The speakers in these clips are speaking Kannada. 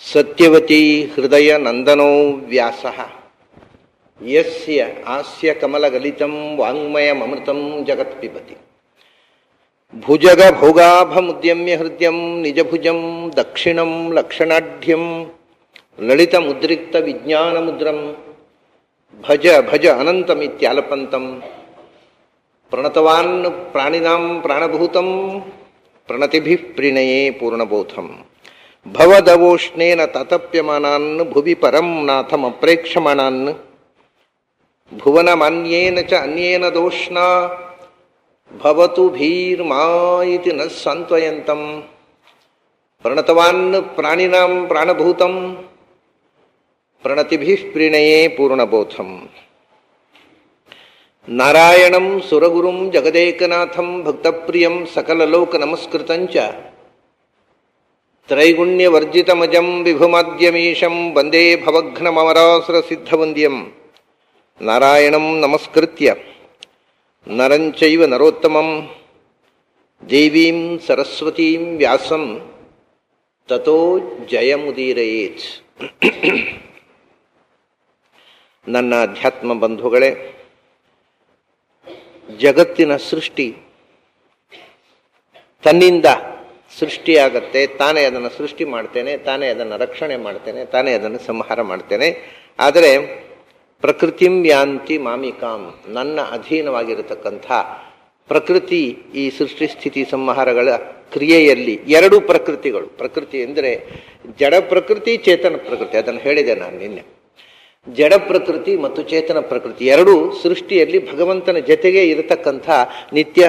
ಸತ್ಯವತಿ ಹೃದಯ ನಂದನೋ ವ್ಯಾಸ ಯಸ್ಯ ಹಾಸ್ಯ ಕಮಲಗಲಿತಂ ವಾಂಗ್ಮಯಮೃತಂ ಜಗತ್ ಪಿಬತಿ ಭುಜಗ ಭೋಗಾಭಮುದ್ಯಮ್ಯ ಹೃದಯಂ ನಿಜಭುಜಂ ದಕ್ಷಿಣಂ ಲಕ್ಷಣಾಢ್ಯಂ ಲಲಿತ ಮುದ್ರಿಕ್ತ ವಿಜ್ಞಾನ ಮುದ್ರಂ ಭಜ ಭಜ ಅನಂತಮಿತ್ಯಾಲಪಂತಂ ಪ್ರಣತವಾನ್ ಪ್ರಾಣಿನಾಂ ಪ್ರಾಣಭೂತಂ ಪ್ರಣತಿಭಿಃ ಪ್ರಣಯೇ ಪೂರ್ಣಬೋಧಂ ಭವದವೋಷ್ಣೇನ ತತಪ್ಯಮಾನಾನ್ ಭುವಿ ಪರಂ ನಾಥಮಪ್ರೇಕ್ಷಮಾಣಾನ್ ಭುವನಮಾನ್ಯೇನ ಚ ಅನ್ಯೇನ ದೋಷ್ಣಾ ಭವತು ಭೀರ್ಮಾ ಇತಿ ನ ಸಾಂತ್ವಯಂತಂ ಪ್ರಣತವಾನ್ ಪ್ರಾಣಿನಾಂ ಪ್ರಾಣಭೂತಂ ಪ್ರಣತಿಭಿಃ ಪ್ರಣಯೇ ಪೂರ್ಣಬೋಧಂ ನಾರಾಯಣಂ ಸುರಗುರುಂ ಜಗದೇಕನಾಥಂ ಭಕ್ತಪ್ರಿಯಂ ಸಕಲಲೋಕ ನಮಸ್ಕೃತಂಚ ತ್ರೈಗುಣ್ಯವರ್ಜಿತಮಜಂ ವಿಭುಮಾದ್ಯಮೀಶಂ ವಂದೇ ಭವಘ್ನಮರಾಸುರಸಿದ್ಧವಂದ್ಯಂ ನಾರಾಯಣಂ ನಮಸ್ಕೃತ್ಯ ನರಂಚೈವ ನರೋತ್ತಮಂ ದೇವೀಂ ಸರಸ್ವತೀಂ ವ್ಯಾಸಂ ತತೋ ಜಯಮುದೀರಯೇತ್. ನನ್ನ ಅಧ್ಯಾತ್ಮ ಬಂಧುಗಳೇ, ಜಗತ್ತಿನ ಸೃಷ್ಟಿ ತನ್ನಿಂದ ಸೃಷ್ಟಿಯಾಗತ್ತೆ, ತಾನೇ ಅದನ್ನು ಸೃಷ್ಟಿ ಮಾಡ್ತೇನೆ, ತಾನೇ ಅದನ್ನು ರಕ್ಷಣೆ ಮಾಡ್ತೇನೆ, ತಾನೇ ಅದನ್ನು ಸಂಹಾರ ಮಾಡ್ತೇನೆ. ಆದರೆ ಪ್ರಕೃತಿಂ ಯಾಂತಿ ಮಾಮಿಕಾಂ, ನನ್ನ ಅಧೀನವಾಗಿರತಕ್ಕಂಥ ಪ್ರಕೃತಿ ಈ ಸೃಷ್ಟಿ ಸ್ಥಿತಿ ಸಂಹಾರಗಳ ಕ್ರಿಯೆಯಲ್ಲಿ ಎರಡು ಪ್ರಕೃತಿಗಳು. ಪ್ರಕೃತಿ ಎಂದರೆ ಜಡ ಪ್ರಕೃತಿ, ಚೇತನ ಪ್ರಕೃತಿ. ಅದನ್ನು ಹೇಳಿದೆ ನಾನು ನಿನ್ನೆ. ಜಡ ಪ್ರಕೃತಿ ಮತ್ತು ಚೇತನ ಪ್ರಕೃತಿ ಎರಡೂ ಸೃಷ್ಟಿಯಲ್ಲಿ ಭಗವಂತನ ಜೊತೆಗೆ ಇರತಕ್ಕಂಥ ನಿತ್ಯ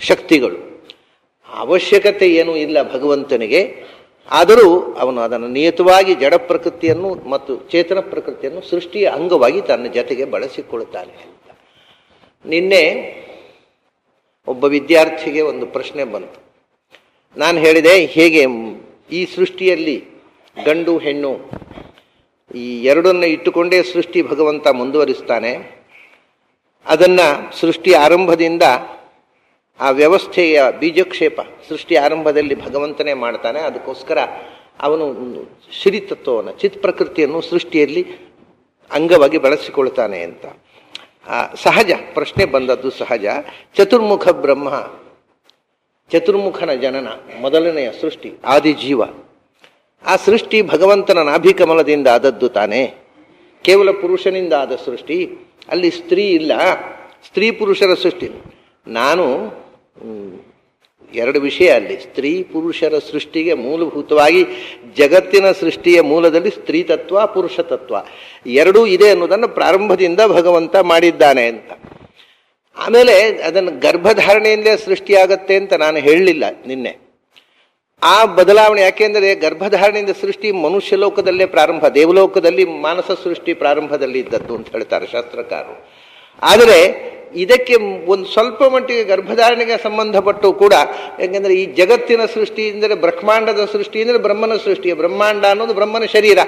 ಶಕ್ತಿಗಳು. ಅವಶ್ಯಕತೆ ಏನೂ ಇಲ್ಲ ಭಗವಂತನಿಗೆ, ಆದರೂ ಅವನು ಅದನ್ನು ನಿಯತವಾಗಿ ಜಡ ಪ್ರಕೃತಿಯನ್ನು ಮತ್ತು ಚೇತನ ಪ್ರಕೃತಿಯನ್ನು ಸೃಷ್ಟಿಯ ಅಂಗವಾಗಿ ತನ್ನ ಜೊತೆಗೆ ಬಳಸಿಕೊಳ್ಳುತ್ತಾನೆ ಅಂತ. ನಿನ್ನೆ ಒಬ್ಬ ವಿದ್ಯಾರ್ಥಿಗೆ ಒಂದು ಪ್ರಶ್ನೆ ಬಂತು. ನಾನು ಹೇಳಿದೆ, ಹೇಗೆ ಈ ಸೃಷ್ಟಿಯಲ್ಲಿ ಗಂಡು ಹೆಣ್ಣು ಈ ಎರಡನ್ನು ಇಟ್ಟುಕೊಂಡೇ ಸೃಷ್ಟಿ ಭಗವಂತ ಮುಂದುವರಿಸ್ತಾನೆ. ಅದನ್ನು ಸೃಷ್ಟಿ ಆರಂಭದಿಂದ ಆ ವ್ಯವಸ್ಥೆಯ ಬೀಜಕ್ಷೇಪ ಸೃಷ್ಟಿ ಆರಂಭದಲ್ಲಿ ಭಗವಂತನೇ ಮಾಡ್ತಾನೆ. ಅದಕ್ಕೋಸ್ಕರ ಅವನು ಶ್ರೀತತ್ವವನ್ನು ಚಿತ್ ಪ್ರಕೃತಿಯನ್ನು ಸೃಷ್ಟಿಯಲ್ಲಿ ಅಂಗವಾಗಿ ಬಳಸಿಕೊಳ್ತಾನೆ ಅಂತ. ಸಹಜ ಪ್ರಶ್ನೆ ಬಂದದ್ದು ಸಹಜ. ಚತುರ್ಮುಖ ಬ್ರಹ್ಮ, ಚತುರ್ಮುಖನ ಜನನ, ಮೊದಲನೆಯ ಸೃಷ್ಟಿ, ಆದಿಜೀವ. ಆ ಸೃಷ್ಟಿ ಭಗವಂತನ ನಾಭಿಕಮಲದಿಂದ ಆದದ್ದು ತಾನೇ, ಕೇವಲ ಪುರುಷನಿಂದ ಆದ ಸೃಷ್ಟಿ. ಅಲ್ಲಿ ಸ್ತ್ರೀ ಇಲ್ಲ, ಸ್ತ್ರೀ ಪುರುಷರ ಸೃಷ್ಟಿ. ನಾನು ಎರಡು ವಿಷಯ ಅಲ್ಲಿ. ಸ್ತ್ರೀ ಪುರುಷರ ಸೃಷ್ಟಿಗೆ ಮೂಲಭೂತವಾಗಿ ಜಗತ್ತಿನ ಸೃಷ್ಟಿಯ ಮೂಲದಲ್ಲಿ ಸ್ತ್ರೀ ತತ್ವ ಪುರುಷ ತತ್ವ ಎರಡೂ ಇದೆ ಅನ್ನೋದನ್ನು ಪ್ರಾರಂಭದಿಂದ ಭಗವಂತ ಮಾಡಿದ್ದಾನೆ ಅಂತ. ಆಮೇಲೆ ಅದನ್ನು ಗರ್ಭಧಾರಣೆಯಿಂದಲೇ ಸೃಷ್ಟಿಯಾಗತ್ತೆ ಅಂತ ನಾನು ಹೇಳಲಿಲ್ಲ ನಿನ್ನೆ. ಆ ಬದಲಾವಣೆ ಯಾಕೆಂದರೆ ಗರ್ಭಧಾರಣೆಯಿಂದ ಸೃಷ್ಟಿ ಮನುಷ್ಯ ಲೋಕದಲ್ಲೇ ಪ್ರಾರಂಭ, ದೇವಲೋಕದಲ್ಲಿ ಮಾನಸ ಸೃಷ್ಟಿ ಪ್ರಾರಂಭದಲ್ಲಿ ಇದ್ದದ್ದು ಅಂತ ಹೇಳ್ತಾರೆ ಶಾಸ್ತ್ರಕಾರರು. ಆದರೆ ಇದಕ್ಕೆ ಒಂದು ಸ್ವಲ್ಪ ಮಟ್ಟಿಗೆ ಗರ್ಭಧಾರಣೆಗೆ ಸಂಬಂಧಪಟ್ಟು ಕೂಡ, ಯಾಕೆಂದರೆ ಈ ಜಗತ್ತಿನ ಸೃಷ್ಟಿ ಎಂದರೆ ಬ್ರಹ್ಮಾಂಡದ ಸೃಷ್ಟಿ ಅಂದರೆ ಬ್ರಹ್ಮನ ಸೃಷ್ಟಿ. ಬ್ರಹ್ಮಾಂಡ ಅನ್ನೋದು ಬ್ರಹ್ಮನ ಶರೀರ,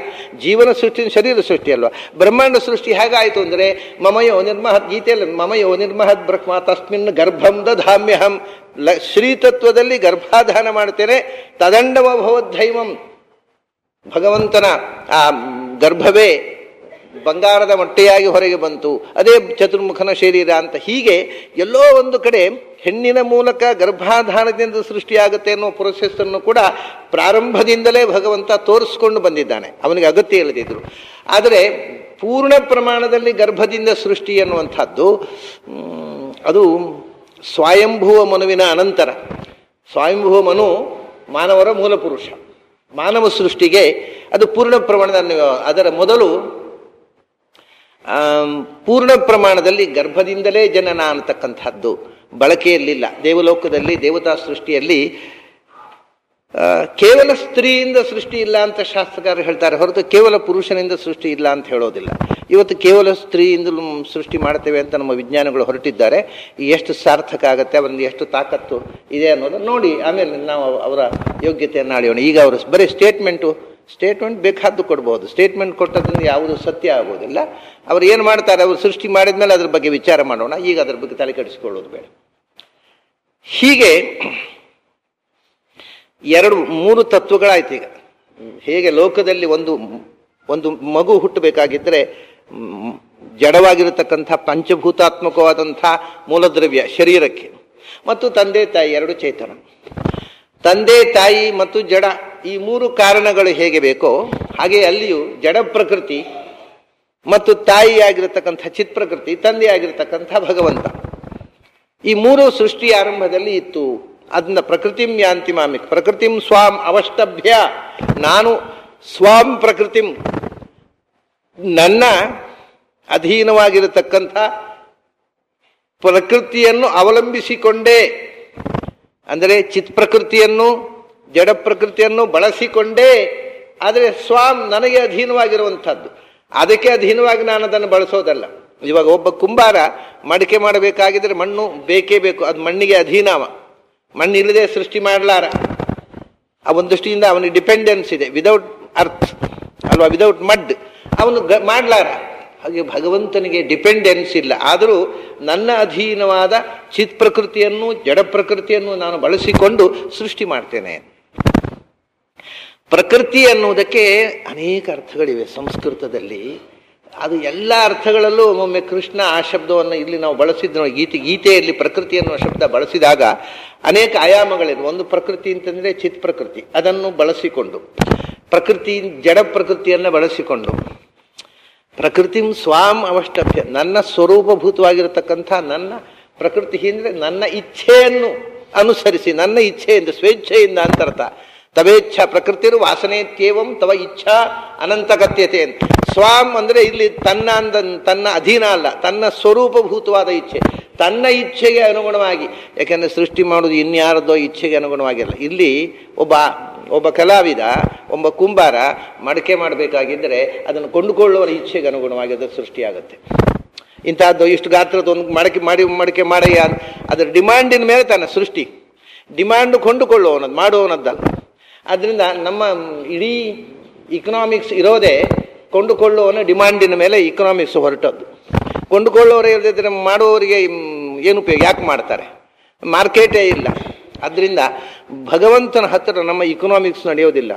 ಜೀವನ ಸೃಷ್ಟಿ ಶರೀರ ಸೃಷ್ಟಿ ಅಲ್ವಾ. ಬ್ರಹ್ಮಾಂಡ ಸೃಷ್ಟಿ ಹೇಗಾಯಿತು ಅಂದರೆ ಮಮಯೋ ನಿರ್ಮಹತ್, ಗೀತೆಯಲ್ಲಿ ಮಮಯೋ ನಿರ್ಮಹತ್ ಬ್ರಹ್ಮ ತಸ್ಮಿನ್ ಗರ್ಭಂ ದಧಾಮ್ಯಹಂ, ಶ್ರೀತತ್ವದಲ್ಲಿ ಗರ್ಭಾಧಾನ ಮಾಡ್ತೇನೆ. ತದಂಡಮಭವದ್ಧೈಮಂ, ಭಗವಂತನ ಆ ಗರ್ಭವೇ ಬಂಗಾರದ ಮೊಟ್ಟೆಯಾಗಿ ಹೊರಗೆ ಬಂತು, ಅದೇ ಚತುರ್ಮುಖನ ಶರೀರ ಅಂತ. ಹೀಗೆ ಎಲ್ಲೋ ಒಂದು ಕಡೆ ಹೆಣ್ಣಿನ ಮೂಲಕ ಗರ್ಭಾಧಾನದಿಂದ ಸೃಷ್ಟಿಯಾಗುತ್ತೆ ಅನ್ನೋ ಪ್ರೊಸೆಸ್ಸನ್ನು ಕೂಡ ಪ್ರಾರಂಭದಿಂದಲೇ ಭಗವಂತ ತೋರಿಸ್ಕೊಂಡು ಬಂದಿದ್ದಾನೆ, ಅವನಿಗೆ ಅಗತ್ಯ ಇಲ್ಲದಿದ್ರು. ಆದರೆ ಪೂರ್ಣ ಪ್ರಮಾಣದಲ್ಲಿ ಗರ್ಭದಿಂದ ಸೃಷ್ಟಿ ಅನ್ನುವಂಥದ್ದು ಅದು ಸ್ವಯಂಭುವ ಮನುವಿನ ಅನಂತರ. ಸ್ವಯಂಭುವ ಮನು ಮಾನವರ ಮೂಲ ಪುರುಷ. ಮಾನವ ಸೃಷ್ಟಿಗೆ ಅದು ಪೂರ್ಣ ಪ್ರಮಾಣದ, ಅದರ ಮೊದಲು ಪೂರ್ಣ ಪ್ರಮಾಣದಲ್ಲಿ ಗರ್ಭದಿಂದಲೇ ಜನನ ಅಂತಕ್ಕಂಥದ್ದು ಬಳಕೆಯಲ್ಲಿಲ್ಲ. ದೇವಲೋಕದಲ್ಲಿ ದೇವತಾ ಸೃಷ್ಟಿಯಲ್ಲಿ ಕೇವಲ ಸ್ತ್ರೀಯಿಂದ ಸೃಷ್ಟಿ ಇಲ್ಲ ಅಂತ ಶಾಸ್ತ್ರಕಾರರು ಹೇಳ್ತಾರೆ, ಹೊರತು ಕೇವಲ ಪುರುಷನಿಂದ ಸೃಷ್ಟಿ ಇಲ್ಲ ಅಂತ ಹೇಳೋದಿಲ್ಲ. ಇವತ್ತು ಕೇವಲ ಸ್ತ್ರೀಯಿಂದಲೂ ಸೃಷ್ಟಿ ಮಾಡ್ತೇವೆ ಅಂತ ನಮ್ಮ ವಿಜ್ಞಾನಿಗಳು ಹೊರಟಿದ್ದಾರೆ. ಎಷ್ಟು ಸಾರ್ಥಕ ಆಗುತ್ತೆ, ಅವರಲ್ಲಿ ಎಷ್ಟು ತಾಕತ್ತು ಇದೆ ಅನ್ನೋದು ನೋಡಿ ಆಮೇಲೆ ನಾವು ಅವರ ಯೋಗ್ಯತೆಯನ್ನು ಆಡೋಣ. ಈಗ ಅವರು ಬರೀ ಸ್ಟೇಟ್ಮೆಂಟ್ ಬೇಕಾದ್ದು ಕೊಡ್ಬೋದು. ಸ್ಟೇಟ್ಮೆಂಟ್ ಕೊಟ್ಟದ್ರಿಂದ ಯಾವುದು ಸತ್ಯ ಆಗೋದಿಲ್ಲ. ಅವರು ಏನು ಮಾಡ್ತಾರೆ, ಅವರು ಸೃಷ್ಟಿ ಮಾಡಿದ ಮೇಲೆ ಅದ್ರ ಬಗ್ಗೆ ವಿಚಾರ ಮಾಡೋಣ, ಈಗ ಅದ್ರ ಬಗ್ಗೆ ತಲೆ ಕೆಡಿಸ್ಕೊಳ್ಳೋದು ಬೇಡ. ಹೀಗೆ 2-3 ತತ್ವಗಳಾಯ್ತು. ಈಗ ಹೇಗೆ ಲೋಕದಲ್ಲಿ ಒಂದು ಮಗು ಹುಟ್ಟಬೇಕಾಗಿದ್ದರೆ ಜಡವಾಗಿರತಕ್ಕಂಥ ಪಂಚಭೂತಾತ್ಮಕವಾದಂಥ ಮೂಲದ್ರವ್ಯ ಶರೀರಕ್ಕೆ, ಮತ್ತು ತಂದೆ ತಾಯಿ ಎರಡು ಚೇತನ. ತಂದೆ ತಾಯಿ ಮತ್ತು ಜಡ ಈ ಮೂರು ಕಾರಣಗಳು ಹೇಗೆ ಬೇಕೋ ಹಾಗೆ ಅಲ್ಲಿಯೂ ಜಡ ಪ್ರಕೃತಿ ಮತ್ತು ತಾಯಿಯಾಗಿರತಕ್ಕಂಥ ಚಿತ್ ಪ್ರಕೃತಿ, ತಂದೆಯಾಗಿರತಕ್ಕಂಥ ಭಗವಂತ, ಈ ಮೂರು ಸೃಷ್ಟಿಯ ಆರಂಭದಲ್ಲಿ ಇತ್ತು. ಅದನ್ನ ಪ್ರಕೃತಿಂ ಯಾಂತಿ ಮಾಮಿಕ್, ಪ್ರಕೃತಿಂ ಸ್ವಾಂ ಅವಷ್ಟಭ್ಯ, ನಾನು ಸ್ವಾಂ ಪ್ರಕೃತಿಂ, ನನ್ನ ಅಧೀನವಾಗಿರತಕ್ಕಂಥ ಪ್ರಕೃತಿಯನ್ನು ಅವಲಂಬಿಸಿಕೊಂಡೇ, ಅಂದರೆ ಚಿತ್ ಪ್ರಕೃತಿಯನ್ನು ಜಡ ಪ್ರಕೃತಿಯನ್ನು ಬಳಸಿಕೊಂಡೇ, ಆದರೆ ಸ್ವಾಂ ನನಗೆ ಅಧೀನವಾಗಿರುವಂಥದ್ದು, ಅದಕ್ಕೆ ಅಧೀನವಾಗಿ ನಾನು ಅದನ್ನು ಬಳಸೋದಲ್ಲ. ಇವಾಗ ಒಬ್ಬ ಕುಂಬಾರ ಮಡಿಕೆ ಮಾಡಬೇಕಾಗಿದ್ರೆ ಮಣ್ಣು ಬೇಕೇ ಬೇಕು, ಅದು ಮಣ್ಣಿಗೆ ಅಧೀನವ, ಮಣ್ಣಿಲ್ಲದೆ ಸೃಷ್ಟಿ ಮಾಡಲಾರ. ಆ ಒಂದು ದೃಷ್ಟಿಯಿಂದ ಅವನಿಗೆ ಡಿಪೆಂಡೆನ್ಸ್ ಇದೆ, ವಿದೌಟ್ ಅರ್ತ್ ಅಲ್ವಾ, ವಿದೌಟ್ ಮಡ್ ಅವನು ಮಾಡಲಾರ. ಹಾಗೆ ಭಗವಂತನಿಗೆ ಡಿಪೆಂಡೆನ್ಸ್ ಇಲ್ಲ, ಆದರೂ ನನ್ನ ಅಧೀನವಾದ ಚಿತ್ ಪ್ರಕೃತಿಯನ್ನು ಜಡ ಪ್ರಕೃತಿಯನ್ನು ನಾನು ಬಳಸಿಕೊಂಡು ಸೃಷ್ಟಿ ಮಾಡ್ತೇನೆ. ಪ್ರಕೃತಿ ಅನ್ನುವುದಕ್ಕೆ ಅನೇಕ ಅರ್ಥಗಳಿವೆ ಸಂಸ್ಕೃತದಲ್ಲಿ. ಅದು ಎಲ್ಲ ಅರ್ಥಗಳಲ್ಲೂ ಒಮ್ಮೊಮ್ಮೆ ಕೃಷ್ಣ ಆ ಶಬ್ದವನ್ನು ಇಲ್ಲಿ ನಾವು ಬಳಸಿದ್ದು ಗೀತೆಯಲ್ಲಿ ಪ್ರಕೃತಿ ಅನ್ನುವ ಶಬ್ದ ಬಳಸಿದಾಗ ಅನೇಕ ಆಯಾಮಗಳಿವೆ. ಒಂದು ಪ್ರಕೃತಿ ಅಂತಂದರೆ ಚಿತ್ ಪ್ರಕೃತಿ, ಅದನ್ನು ಬಳಸಿಕೊಂಡು, ಪ್ರಕೃತಿ ಜಡ ಪ್ರಕೃತಿಯನ್ನು ಬಳಸಿಕೊಂಡು, ಪ್ರಕೃತಿಂ ಸ್ವಾಂ ಅವಷ್ಟಭ್ಯ, ನನ್ನ ಸ್ವರೂಪಭೂತವಾಗಿರತಕ್ಕಂಥ ನನ್ನ ಪ್ರಕೃತಿ ಅಂದರೆ ನನ್ನ ಇಚ್ಛೆಯನ್ನು ಅನುಸರಿಸಿ, ನನ್ನ ಇಚ್ಛೆಯಿಂದ ಸ್ವೇಚ್ಛೆಯಿಂದ ಅಂತರ್ಥ. ತವೇಚ್ಛಾ ಪ್ರಕೃತಿರು ವಾಸನೆತ್ಯೇವಂ ತವ ಇಚ್ಛಾ ಅನಂತಗತ್ಯತೆ ಅಂತ. ಸ್ವಾಂ ಅಂದರೆ ಇಲ್ಲಿ ತನ್ನ ಅಧೀನ ಅಲ್ಲ, ತನ್ನ ಸ್ವರೂಪಭೂತವಾದ ಇಚ್ಛೆ, ತನ್ನ ಇಚ್ಛೆಗೆ ಅನುಗುಣವಾಗಿ. ಯಾಕೆಂದರೆ ಸೃಷ್ಟಿ ಮಾಡೋದು ಇನ್ಯಾರದೋ ಇಚ್ಛೆಗೆ ಅನುಗುಣವಾಗಿಲ್ಲ. ಇಲ್ಲಿ ಒಬ್ಬ ಕಲಾವಿದ, ಒಬ್ಬ ಕುಂಬಾರ ಮಡಿಕೆ ಮಾಡಬೇಕಾಗಿದ್ದರೆ ಅದನ್ನು ಕೊಂಡುಕೊಳ್ಳುವವರ ಇಚ್ಛೆಗೆ ಅನುಗುಣವಾಗಿ ಅದು ಸೃಷ್ಟಿಯಾಗುತ್ತೆ. ಇಂತಹದ್ದು ಇಷ್ಟು ಗಾತ್ರದ ಒಂದು ಮಡಿಕೆ ಮಾಡಯ್ಯ, ಅದರ ಡಿಮಾಂಡಿನ ಮೇಲೆ ತನ್ನ ಸೃಷ್ಟಿ, ಡಿಮಾಂಡ್ ಕೊಂಡುಕೊಳ್ಳುವವನದ್ದು ಮಾಡುವವನದ್ದಲ್ಲ. ಆದ್ದರಿಂದ ನಮ್ಮ ಇಡೀ ಇಕನಾಮಿಕ್ಸ್ ಇರೋದೇ ಕೊಂಡುಕೊಳ್ಳುವವನ ಡಿಮಾಂಡಿನ ಮೇಲೆ ಇಕನಾಮಿಕ್ಸ್ ಹೊರಟದ್ದು. ಕೊಂಡುಕೊಳ್ಳುವವರೇ ಇಲ್ಲದಿದ್ದರೆ ಮಾಡುವವರಿಗೆ ಏನು ಉಪಯೋಗ, ಯಾಕೆ ಮಾಡ್ತಾರೆ? ಮಾರ್ಕೆಟೇ ಇಲ್ಲ. ಅದರಿಂದ ಭಗವಂತನ ಹತ್ತಿರ ನಮ್ಮ ಇಕನಾಮಿಕ್ಸ್ ನಡೆಯೋದಿಲ್ಲ.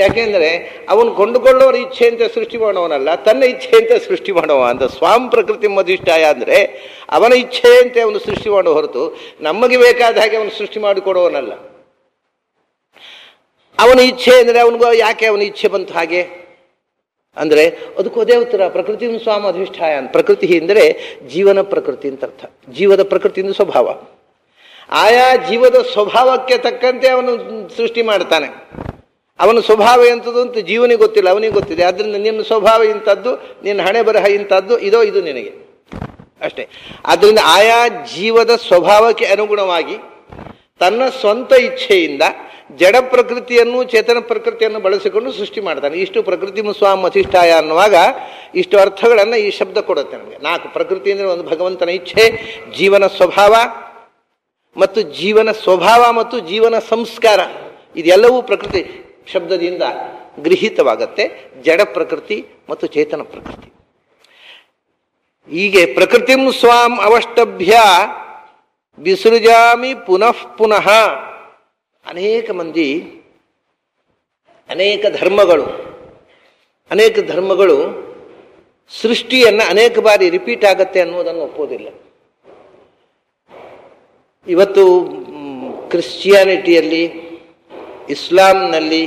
ಯಾಕೆಂದರೆ ಅವನು ಕೊಂಡುಕೊಳ್ಳೋರ ಇಚ್ಛೆ ಅಂತ ಸೃಷ್ಟಿ ಮಾಡೋವನಲ್ಲ, ತನ್ನ ಇಚ್ಛೆ ಅಂತ ಸೃಷ್ಟಿ ಮಾಡುವ ಅಂತ. ಸ್ವಾಂ ಪ್ರಕೃತಿ ಮಧಿಷ್ಠಾಯ ಅಂದರೆ ಅವನ ಇಚ್ಛೆಯಂತೆ ಅವನು ಸೃಷ್ಟಿ ಮಾಡೋ ಹೊರತು ನಮಗೆ ಬೇಕಾದ ಹಾಗೆ ಅವನು ಸೃಷ್ಟಿ ಮಾಡಿಕೊಡುವವನಲ್ಲ. ಅವನ ಇಚ್ಛೆ ಅಂದರೆ ಅವನಿಗೂ ಯಾಕೆ ಅವನ ಇಚ್ಛೆ ಬಂತು ಹಾಗೆ ಅಂದರೆ ಅದಕ್ಕೆ ಅದೇ ಉತ್ತರ, ಪ್ರಕೃತಿ ಸ್ವಾಮ ಅಧಿಷ್ಠಾಯ ಅಂತ. ಪ್ರಕೃತಿ ಅಂದರೆ ಜೀವನ ಪ್ರಕೃತಿ ಅಂತ ಅರ್ಥ. ಜೀವದ ಪ್ರಕೃತಿಯಿಂದ ಸ್ವಭಾವ, ಆಯಾ ಜೀವದ ಸ್ವಭಾವಕ್ಕೆ ತಕ್ಕಂತೆ ಅವನು ಸೃಷ್ಟಿ ಮಾಡ್ತಾನೆ. ಅವನ ಸ್ವಭಾವ ಎಂಥದ್ದು ಅಂತ ಜೀವನಿಗೆ ಗೊತ್ತಿಲ್ಲ, ಅವನಿಗೆ ಗೊತ್ತಿದೆ. ಆದ್ದರಿಂದ ನಿನ್ನ ಸ್ವಭಾವ ಇಂಥದ್ದು, ನಿನ್ನ ಹಣೆ ಬರಹ ಇಂಥದ್ದು, ಇದು ನಿನಗೆ ಅಷ್ಟೇ. ಆದ್ದರಿಂದ ಆಯಾ ಜೀವದ ಸ್ವಭಾವಕ್ಕೆ ಅನುಗುಣವಾಗಿ ತನ್ನ ಸ್ವಂತ ಇಚ್ಛೆಯಿಂದ ಜಡ ಪ್ರಕೃತಿಯನ್ನು ಚೇತನ ಪ್ರಕೃತಿಯನ್ನು ಬಳಸಿಕೊಂಡು ಸೃಷ್ಟಿ ಮಾಡ್ತಾನೆ. ಇಷ್ಟು ಪ್ರಕೃತಿ ಸ್ವಾಮ ಅಧಿಷ್ಠಾಯ ಅನ್ನುವಾಗ ಇಷ್ಟು ಅರ್ಥಗಳನ್ನು ಈ ಶಬ್ದ ಕೊಡುತ್ತೆ ನಮಗೆ. 4 ಪ್ರಕೃತಿ ಅಂದರೆ ಒಂದು ಭಗವಂತನ ಇಚ್ಛೆ, ಜೀವನ ಸ್ವಭಾವ ಮತ್ತು ಜೀವನ ಸ್ವಭಾವ ಮತ್ತು ಜೀವನ ಸಂಸ್ಕಾರ, ಇದೆಲ್ಲವೂ ಪ್ರಕೃತಿ ಶಬ್ದದಿಂದ ಗೃಹೀತವಾಗತ್ತೆ. ಜಡ ಪ್ರಕೃತಿ ಮತ್ತು ಚೇತನ ಪ್ರಕೃತಿ. ಹೀಗೆ ಪ್ರಕೃತಿಂ ಸ್ವಾಂ ಅವಷ್ಟಭ್ಯ ವಿಸೃಜಾಮಿ ಪುನಃ ಪುನಃ. ಅನೇಕ ಮಂದಿ ಅನೇಕ ಧರ್ಮಗಳು ಸೃಷ್ಟಿಯನ್ನು ಅನೇಕ ಬಾರಿ ರಿಪೀಟ್ ಆಗತ್ತೆ ಅನ್ನೋದನ್ನು ಒಪ್ಪೋದಿಲ್ಲ. ಇವತ್ತು ಕ್ರಿಶ್ಚಿಯಾನಿಟಿಯಲ್ಲಿ, ಇಸ್ಲಾಂನಲ್ಲಿ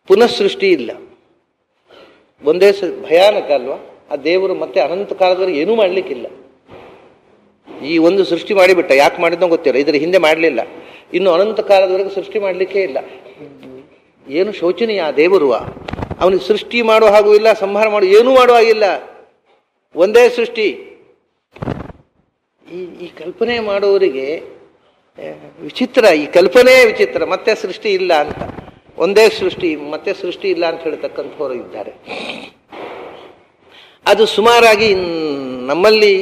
ಪುನಃ ಸೃಷ್ಟಿ ಇಲ್ಲ. ಒಂದೇ ಭಯಾನಕ ಅಲ್ವಾ? ಆ ದೇವರು ಮತ್ತೆ ಅನಂತ ಕಾಲದವರೆಗೆ ಏನೂ ಮಾಡಲಿಕ್ಕಿಲ್ಲ. ಈ ಒಂದು ಸೃಷ್ಟಿ ಮಾಡಿಬಿಟ್ಟ, ಯಾಕೆ ಮಾಡಿದ್ನೋ ಗೊತ್ತಿಲ್ಲ, ಇದರ ಹಿಂದೆ ಮಾಡಲಿಲ್ಲ, ಇನ್ನು ಅನಂತ ಕಾಲದವರೆಗೆ ಸೃಷ್ಟಿ ಮಾಡಲಿಕ್ಕೇ ಇಲ್ಲ. ಏನು ಶೋಚನೀಯ ಆ ದೇವರು. ಅವನಿಗೆ ಸೃಷ್ಟಿ ಮಾಡೋ ಹಾಗೂ ಇಲ್ಲ, ಸಂಹಾರ ಮಾಡೋ ಏನೂ ಮಾಡೋ ಹಾಗಿಲ್ಲ, ಒಂದೇ ಸೃಷ್ಟಿ. ಈ ಕಲ್ಪನೆ ಮಾಡೋರಿಗೆ ವಿಚಿತ್ರ, ಈ ಕಲ್ಪನೆ ವಿಚಿತ್ರ. ಮತ್ತೆ ಸೃಷ್ಟಿ ಇಲ್ಲ ಅಂತ, ಒಂದೇ ಸೃಷ್ಟಿ ಮತ್ತೆ ಸೃಷ್ಟಿ ಇಲ್ಲ ಅಂತ ಹೇಳ್ತಕ್ಕಂಥವರು ಇದ್ದಾರೆ. ಅದು ಸುಮಾರಾಗಿ ನಮ್ಮಲ್ಲಿ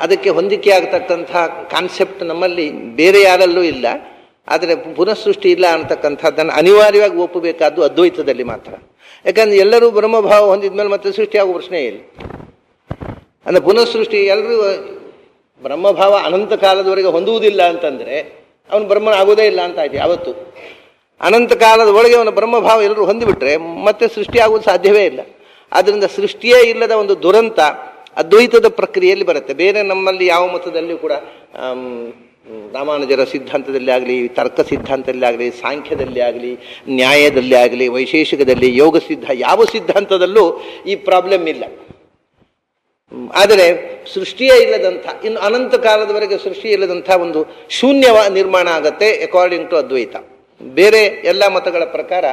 ಅದಕ್ಕೆ ಹೊಂದಿಕೆ ಆಗತಕ್ಕಂಥ ಕಾನ್ಸೆಪ್ಟ್ ನಮ್ಮಲ್ಲಿ ಬೇರೆ ಯಾರಲ್ಲೂ ಇಲ್ಲ. ಆದರೆ ಪುನಃ ಸೃಷ್ಟಿ ಇಲ್ಲ ಅಂತಕ್ಕಂಥದ್ದನ್ನು ಅನಿವಾರ್ಯವಾಗಿ ಒಪ್ಪಬೇಕಾದ್ದು ಅದ್ವೈತದಲ್ಲಿ ಮಾತ್ರ. ಯಾಕಂದ್ರೆ ಎಲ್ಲರೂ ಬ್ರಹ್ಮಭಾವ ಹೊಂದಿದ್ಮೇಲೆ ಮತ್ತೆ ಸೃಷ್ಟಿ ಆಗೋ ಪ್ರಶ್ನೆ ಇಲ್ಲ. ಅಂದರೆ ಪುನಃ ಸೃಷ್ಟಿ ಎಲ್ಲರೂ ಬ್ರಹ್ಮಭಾವ ಅನಂತ ಕಾಲದವರೆಗೆ ಹೊಂದುವುದಿಲ್ಲ ಅಂತಂದರೆ ಅವನು ಬ್ರಹ್ಮನ ಆಗೋದೇ ಇಲ್ಲ ಅಂತ ಆಯ್ತು ಯಾವತ್ತು. ಅನಂತ ಕಾಲದ ಒಳಗೆ ಅವನ ಬ್ರಹ್ಮಭಾವ ಎಲ್ಲರೂ ಹೊಂದಿಬಿಟ್ರೆ ಮತ್ತೆ ಸೃಷ್ಟಿ ಆಗುವುದು ಸಾಧ್ಯವೇ ಇಲ್ಲ. ಆದ್ದರಿಂದ ಸೃಷ್ಟಿಯೇ ಇಲ್ಲದ ಒಂದು ದುರಂತ ಅದ್ವೈತದ ಪ್ರಕ್ರಿಯೆಯಲ್ಲಿ ಬರುತ್ತೆ. ಬೇರೆ ನಮ್ಮಲ್ಲಿ ಯಾವ ಮತದಲ್ಲಿಯೂ ಕೂಡ ರಾಮಾನುಜರ ಸಿದ್ಧಾಂತದಲ್ಲಿ ಆಗಲಿ, ತರ್ಕ ಸಿದ್ಧಾಂತದಲ್ಲಿ ಆಗಲಿ, ಸಾಂಖ್ಯದಲ್ಲಿ ಆಗಲಿ, ನ್ಯಾಯದಲ್ಲಿ ಆಗಲಿ, ವೈಶೇಷಿಕದಲ್ಲಿ, ಯೋಗ ಸಿದ್ಧ ಯಾವ ಸಿದ್ಧಾಂತದಲ್ಲೂ ಈ ಪ್ರಾಬ್ಲಮ್ ಇಲ್ಲ. ಆದರೆ ಸೃಷ್ಟಿಯೇ ಇಲ್ಲದಂಥ, ಇನ್ನು ಅನಂತ ಕಾಲದವರೆಗೆ ಸೃಷ್ಟಿ ಇಲ್ಲದಂಥ ಒಂದು ಶೂನ್ಯ ನಿರ್ಮಾಣ ಆಗತ್ತೆ ಅಕಾರ್ಡಿಂಗ್ ಟು ಅದ್ವೈತ. ಬೇರೆ ಎಲ್ಲ ಮತಗಳ ಪ್ರಕಾರ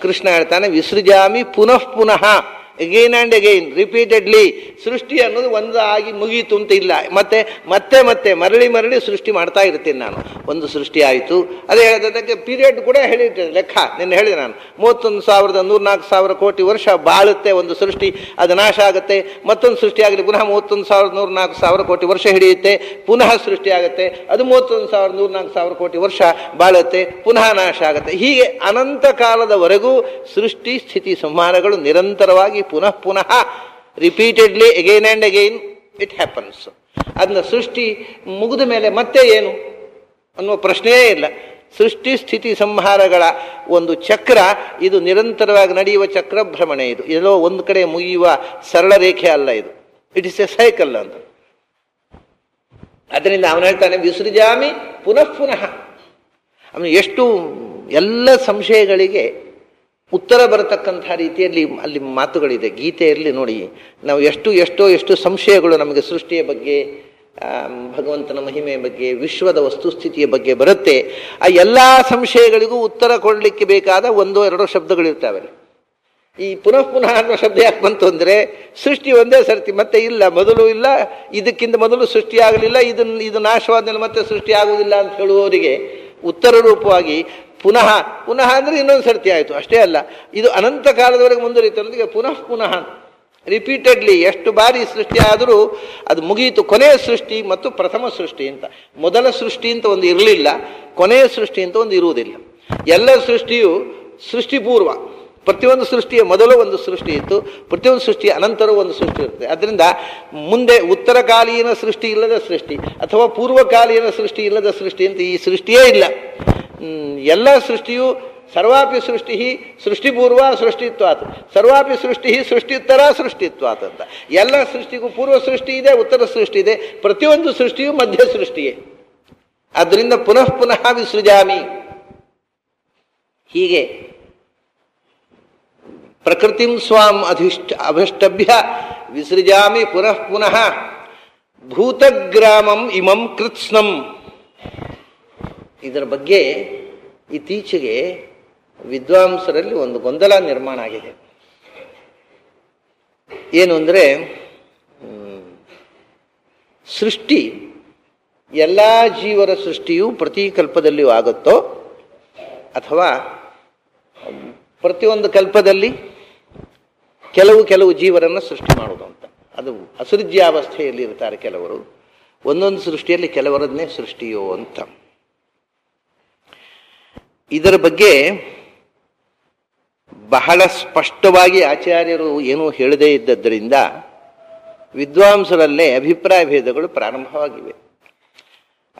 ಕೃಷ್ಣ ಹೇಳ್ತಾನೆ, ವಿಸೃಜಾಮಿ ಪುನಃ ಪುನಃ, ಅಗೈನ್ ಆ್ಯಂಡ್ ಅಗೈನ್, ರಿಪೀಟೆಡ್ಲಿ. ಸೃಷ್ಟಿ ಅನ್ನೋದು ಒಂದು ಆಗಿ ಮುಗೀತು ಅಂತ ಇಲ್ಲ, ಮತ್ತೆ ಮತ್ತೆ ಮತ್ತೆ ಮರಳಿ ಮರಳಿ ಸೃಷ್ಟಿ ಮಾಡ್ತಾ ಇರ್ತೀನಿ ನಾನು. ಒಂದು ಸೃಷ್ಟಿ ಆಯಿತು, ಅದೇ ಹೇಳಿದ್ದಕ್ಕೆ ಪೀರಿಯಡ್ ಕೂಡ ಹೇಳಿರ್ತೇನೆ, ಲೆಕ್ಕ ನಿನ್ನೆ ಹೇಳಿದೆ ನಾನು. 31,104,000 ಕೋಟಿ ವರ್ಷ ಬಾಳುತ್ತೆ ಒಂದು ಸೃಷ್ಟಿ, ಅದು ನಾಶ ಆಗುತ್ತೆ. ಮತ್ತೊಂದು ಸೃಷ್ಟಿ ಆಗಲಿ, ಪುನಃ 31,104,000 ಕೋಟಿ ವರ್ಷ ಹಿಡಿಯುತ್ತೆ, ಪುನಃ ಸೃಷ್ಟಿ ಆಗುತ್ತೆ. ಅದು 31,104,000 ಕೋಟಿ ವರ್ಷ ಬಾಳುತ್ತೆ, ಪುನಃ ನಾಶ ಆಗುತ್ತೆ. ಹೀಗೆ ಅನಂತ ಕಾಲದವರೆಗೂ ಸೃಷ್ಟಿ ಸ್ಥಿತಿ ಸಂಹಾರಗಳು ನಿರಂತರವಾಗಿ ಪುನಃ ಪುನಃ repeatedly again and again it happens. ಅದನ್ನ ಸೃಷ್ಟಿ ಮುಗಿದ ಮೇಲೆ ಮತ್ತೆ ಏನು ಅನ್ನುವ ಪ್ರಶ್ನೆಯೇ ಇಲ್ಲ. ಸೃಷ್ಟಿ ಸ್ಥಿತಿ ಸಂಹಾರಗಳ ಒಂದು ಚಕ್ರ, ಇದು ನಿರಂತರವಾಗಿ ನಡೆಯುವ ಚಕ್ರ ಭ್ರಮಣೆ. ಇದು ಎಲ್ಲೋ ಒಂದು ಕಡೆ ಮುಗಿಯುವ ಸರಳ ರೇಖೆ ಅಲ್ಲ, ಇದು ಇಟ್ ಇಸ್ ಎ ಸೈಕಲ್ ಅಂತ. ಅದರಿಂದ ಅವನು ಹೇಳ್ತಾನೆ, ವಿಸೃಜಾಮಿ ಪುನಃ ಪುನಃ. ಅವನು ಎಷ್ಟು ಎಲ್ಲ ಸಂಶಯಗಳಿಗೆ ಉತ್ತರ ಬರತಕ್ಕಂಥ ರೀತಿಯಲ್ಲಿ ಅಲ್ಲಿ ಮಾತುಗಳಿದೆ. ಗೀತೆಯಲ್ಲಿ ನೋಡಿ, ನಾವು ಎಷ್ಟು ಸಂಶಯಗಳು ನಮಗೆ ಸೃಷ್ಟಿಯ ಬಗ್ಗೆ, ಭಗವಂತನ ಮಹಿಮೆಯ ಬಗ್ಗೆ, ವಿಶ್ವದ ವಸ್ತುಸ್ಥಿತಿಯ ಬಗ್ಗೆ ಬರುತ್ತೆ. ಆ ಎಲ್ಲ ಸಂಶಯಗಳಿಗೂ ಉತ್ತರ ಕೊಡಲಿಕ್ಕೆ ಬೇಕಾದ 1-2 ಶಬ್ದಗಳಿರ್ತವೆ. ಈ ಪುನಃ ಪುನಃ ಅನ್ನೋ ಶಬ್ದ ಯಾಕೆ ಬಂತು ಅಂದರೆ, ಸೃಷ್ಟಿ ಒಂದೇ ಸರ್ತಿ ಮತ್ತೆ ಇಲ್ಲ, ಮೊದಲು ಇಲ್ಲ, ಇದಕ್ಕಿಂತ ಮೊದಲು ಸೃಷ್ಟಿ ಆಗಲಿಲ್ಲ, ಇದು ನಾಶವಾದ್ಮೇಲೆ ಮತ್ತೆ ಸೃಷ್ಟಿ ಆಗುವುದಿಲ್ಲ ಅಂತ ಹೇಳುವವರಿಗೆ ಉತ್ತರ ರೂಪವಾಗಿ ಪುನಃ ಪುನಃ ಅಂದರೆ ಇನ್ನೊಂದು ಸರ್ತಿ ಆಯಿತು ಅಷ್ಟೇ ಅಲ್ಲ, ಇದು ಅನಂತ ಕಾಲದವರೆಗೆ ಮುಂದುವರಿತು ಅನ್ನೋದಕ್ಕೆ ಪುನಃ ಪುನಃ ರಿಪೀಟೆಡ್ಲಿ. ಎಷ್ಟು ಬಾರಿ ಸೃಷ್ಟಿ ಆದರೂ ಅದು ಮುಗಿಯಿತು. ಕೊನೆಯ ಸೃಷ್ಟಿ ಮತ್ತು ಪ್ರಥಮ ಸೃಷ್ಟಿ ಅಂತ, ಮೊದಲ ಸೃಷ್ಟಿ ಅಂತ ಒಂದು ಇರಲಿಲ್ಲ, ಕೊನೆಯ ಸೃಷ್ಟಿ ಅಂತ ಒಂದು ಇರುವುದಿಲ್ಲ. ಎಲ್ಲ ಸೃಷ್ಟಿಯು ಸೃಷ್ಟಿಪೂರ್ವ, ಪ್ರತಿಯೊಂದು ಸೃಷ್ಟಿಯ ಮೊದಲು ಒಂದು ಸೃಷ್ಟಿ ಇತ್ತು, ಪ್ರತಿಯೊಂದು ಸೃಷ್ಟಿಯ ಅನಂತರೂ ಒಂದು ಸೃಷ್ಟಿ ಇರುತ್ತೆ. ಅದರಿಂದ ಮುಂದೆ ಉತ್ತರಕಾಲೀನ ಸೃಷ್ಟಿ ಇಲ್ಲದ ಸೃಷ್ಟಿ ಅಥವಾ ಪೂರ್ವಕಾಲೀನ ಸೃಷ್ಟಿ ಇಲ್ಲದ ಸೃಷ್ಟಿ ಅಂತ ಈ ಸೃಷ್ಟಿಯೇ ಇಲ್ಲ. ಎಲ್ಲ ಸೃಷ್ಟಿಯು ಸರ್ವಾಪಿ ಸೃಷ್ಟಿ ಸೃಷ್ಟಿಪೂರ್ವ ಸೃಷ್ಟಿತ್ವಾತ್, ಸರ್ವಾಪಿ ಸೃಷ್ಟಿ ಸೃಷ್ಟಿಯುತ್ತರ ಸೃಷ್ಟಿತ್ವಾತ್ ಅಂತ. ಎಲ್ಲ ಸೃಷ್ಟಿಗೂ ಪೂರ್ವ ಸೃಷ್ಟಿ ಇದೆ, ಉತ್ತರ ಸೃಷ್ಟಿ ಇದೆ, ಪ್ರತಿಯೊಂದು ಸೃಷ್ಟಿಯು ಮಧ್ಯ ಸೃಷ್ಟಿಯೇ. ಆದ್ದರಿಂದ ಪುನಃ ಪುನಃ ವಿಸೃಜಾಮಿ. ಹೀಗೆ ಪ್ರಕೃತಿಂ ಸ್ವಾಂ ಅಭಿಷ್ಟಭ್ಯ ವಿಸೃಜಾಮಿ ಪುನಃ ಪುನಃ ಭೂತಗ್ರಾಮಂ ಇಮಂ ಕೃತ್ಸ್ನಂ. ಇದರ ಬಗ್ಗೆ ಇತ್ತೀಚೆಗೆ ವಿದ್ವಾಂಸರಲ್ಲಿ ಒಂದು ಗೊಂದಲ ನಿರ್ಮಾಣ ಆಗಿದೆ. ಏನು ಅಂದರೆ, ಸೃಷ್ಟಿ ಎಲ್ಲ ಜೀವರ ಸೃಷ್ಟಿಯು ಪ್ರತಿ ಕಲ್ಪದಲ್ಲಿಯೂ ಆಗುತ್ತೋ ಅಥವಾ ಪ್ರತಿಯೊಂದು ಕಲ್ಪದಲ್ಲಿ ಕೆಲವು ಜೀವರನ್ನು ಸೃಷ್ಟಿ ಮಾಡುವುದು ಅಂತ. ಅದು ಅಸೃಜ್ಯಾವಸ್ಥೆಯಲ್ಲಿ ಇರ್ತಾರೆ ಕೆಲವರು, ಒಂದೊಂದು ಸೃಷ್ಟಿಯಲ್ಲಿ ಕೆಲವರನ್ನೇ ಸೃಷ್ಟಿಯೋ ಅಂತ. ಇದರ ಬಗ್ಗೆ ಬಹಳ ಸ್ಪಷ್ಟವಾಗಿ ಆಚಾರ್ಯರು ಏನೂ ಹೇಳದೇ ಇದ್ದದ್ದರಿಂದ ವಿದ್ವಾಂಸರಲ್ಲೇ ಅಭಿಪ್ರಾಯ ಭೇದಗಳು ಪ್ರಾರಂಭವಾಗಿವೆ.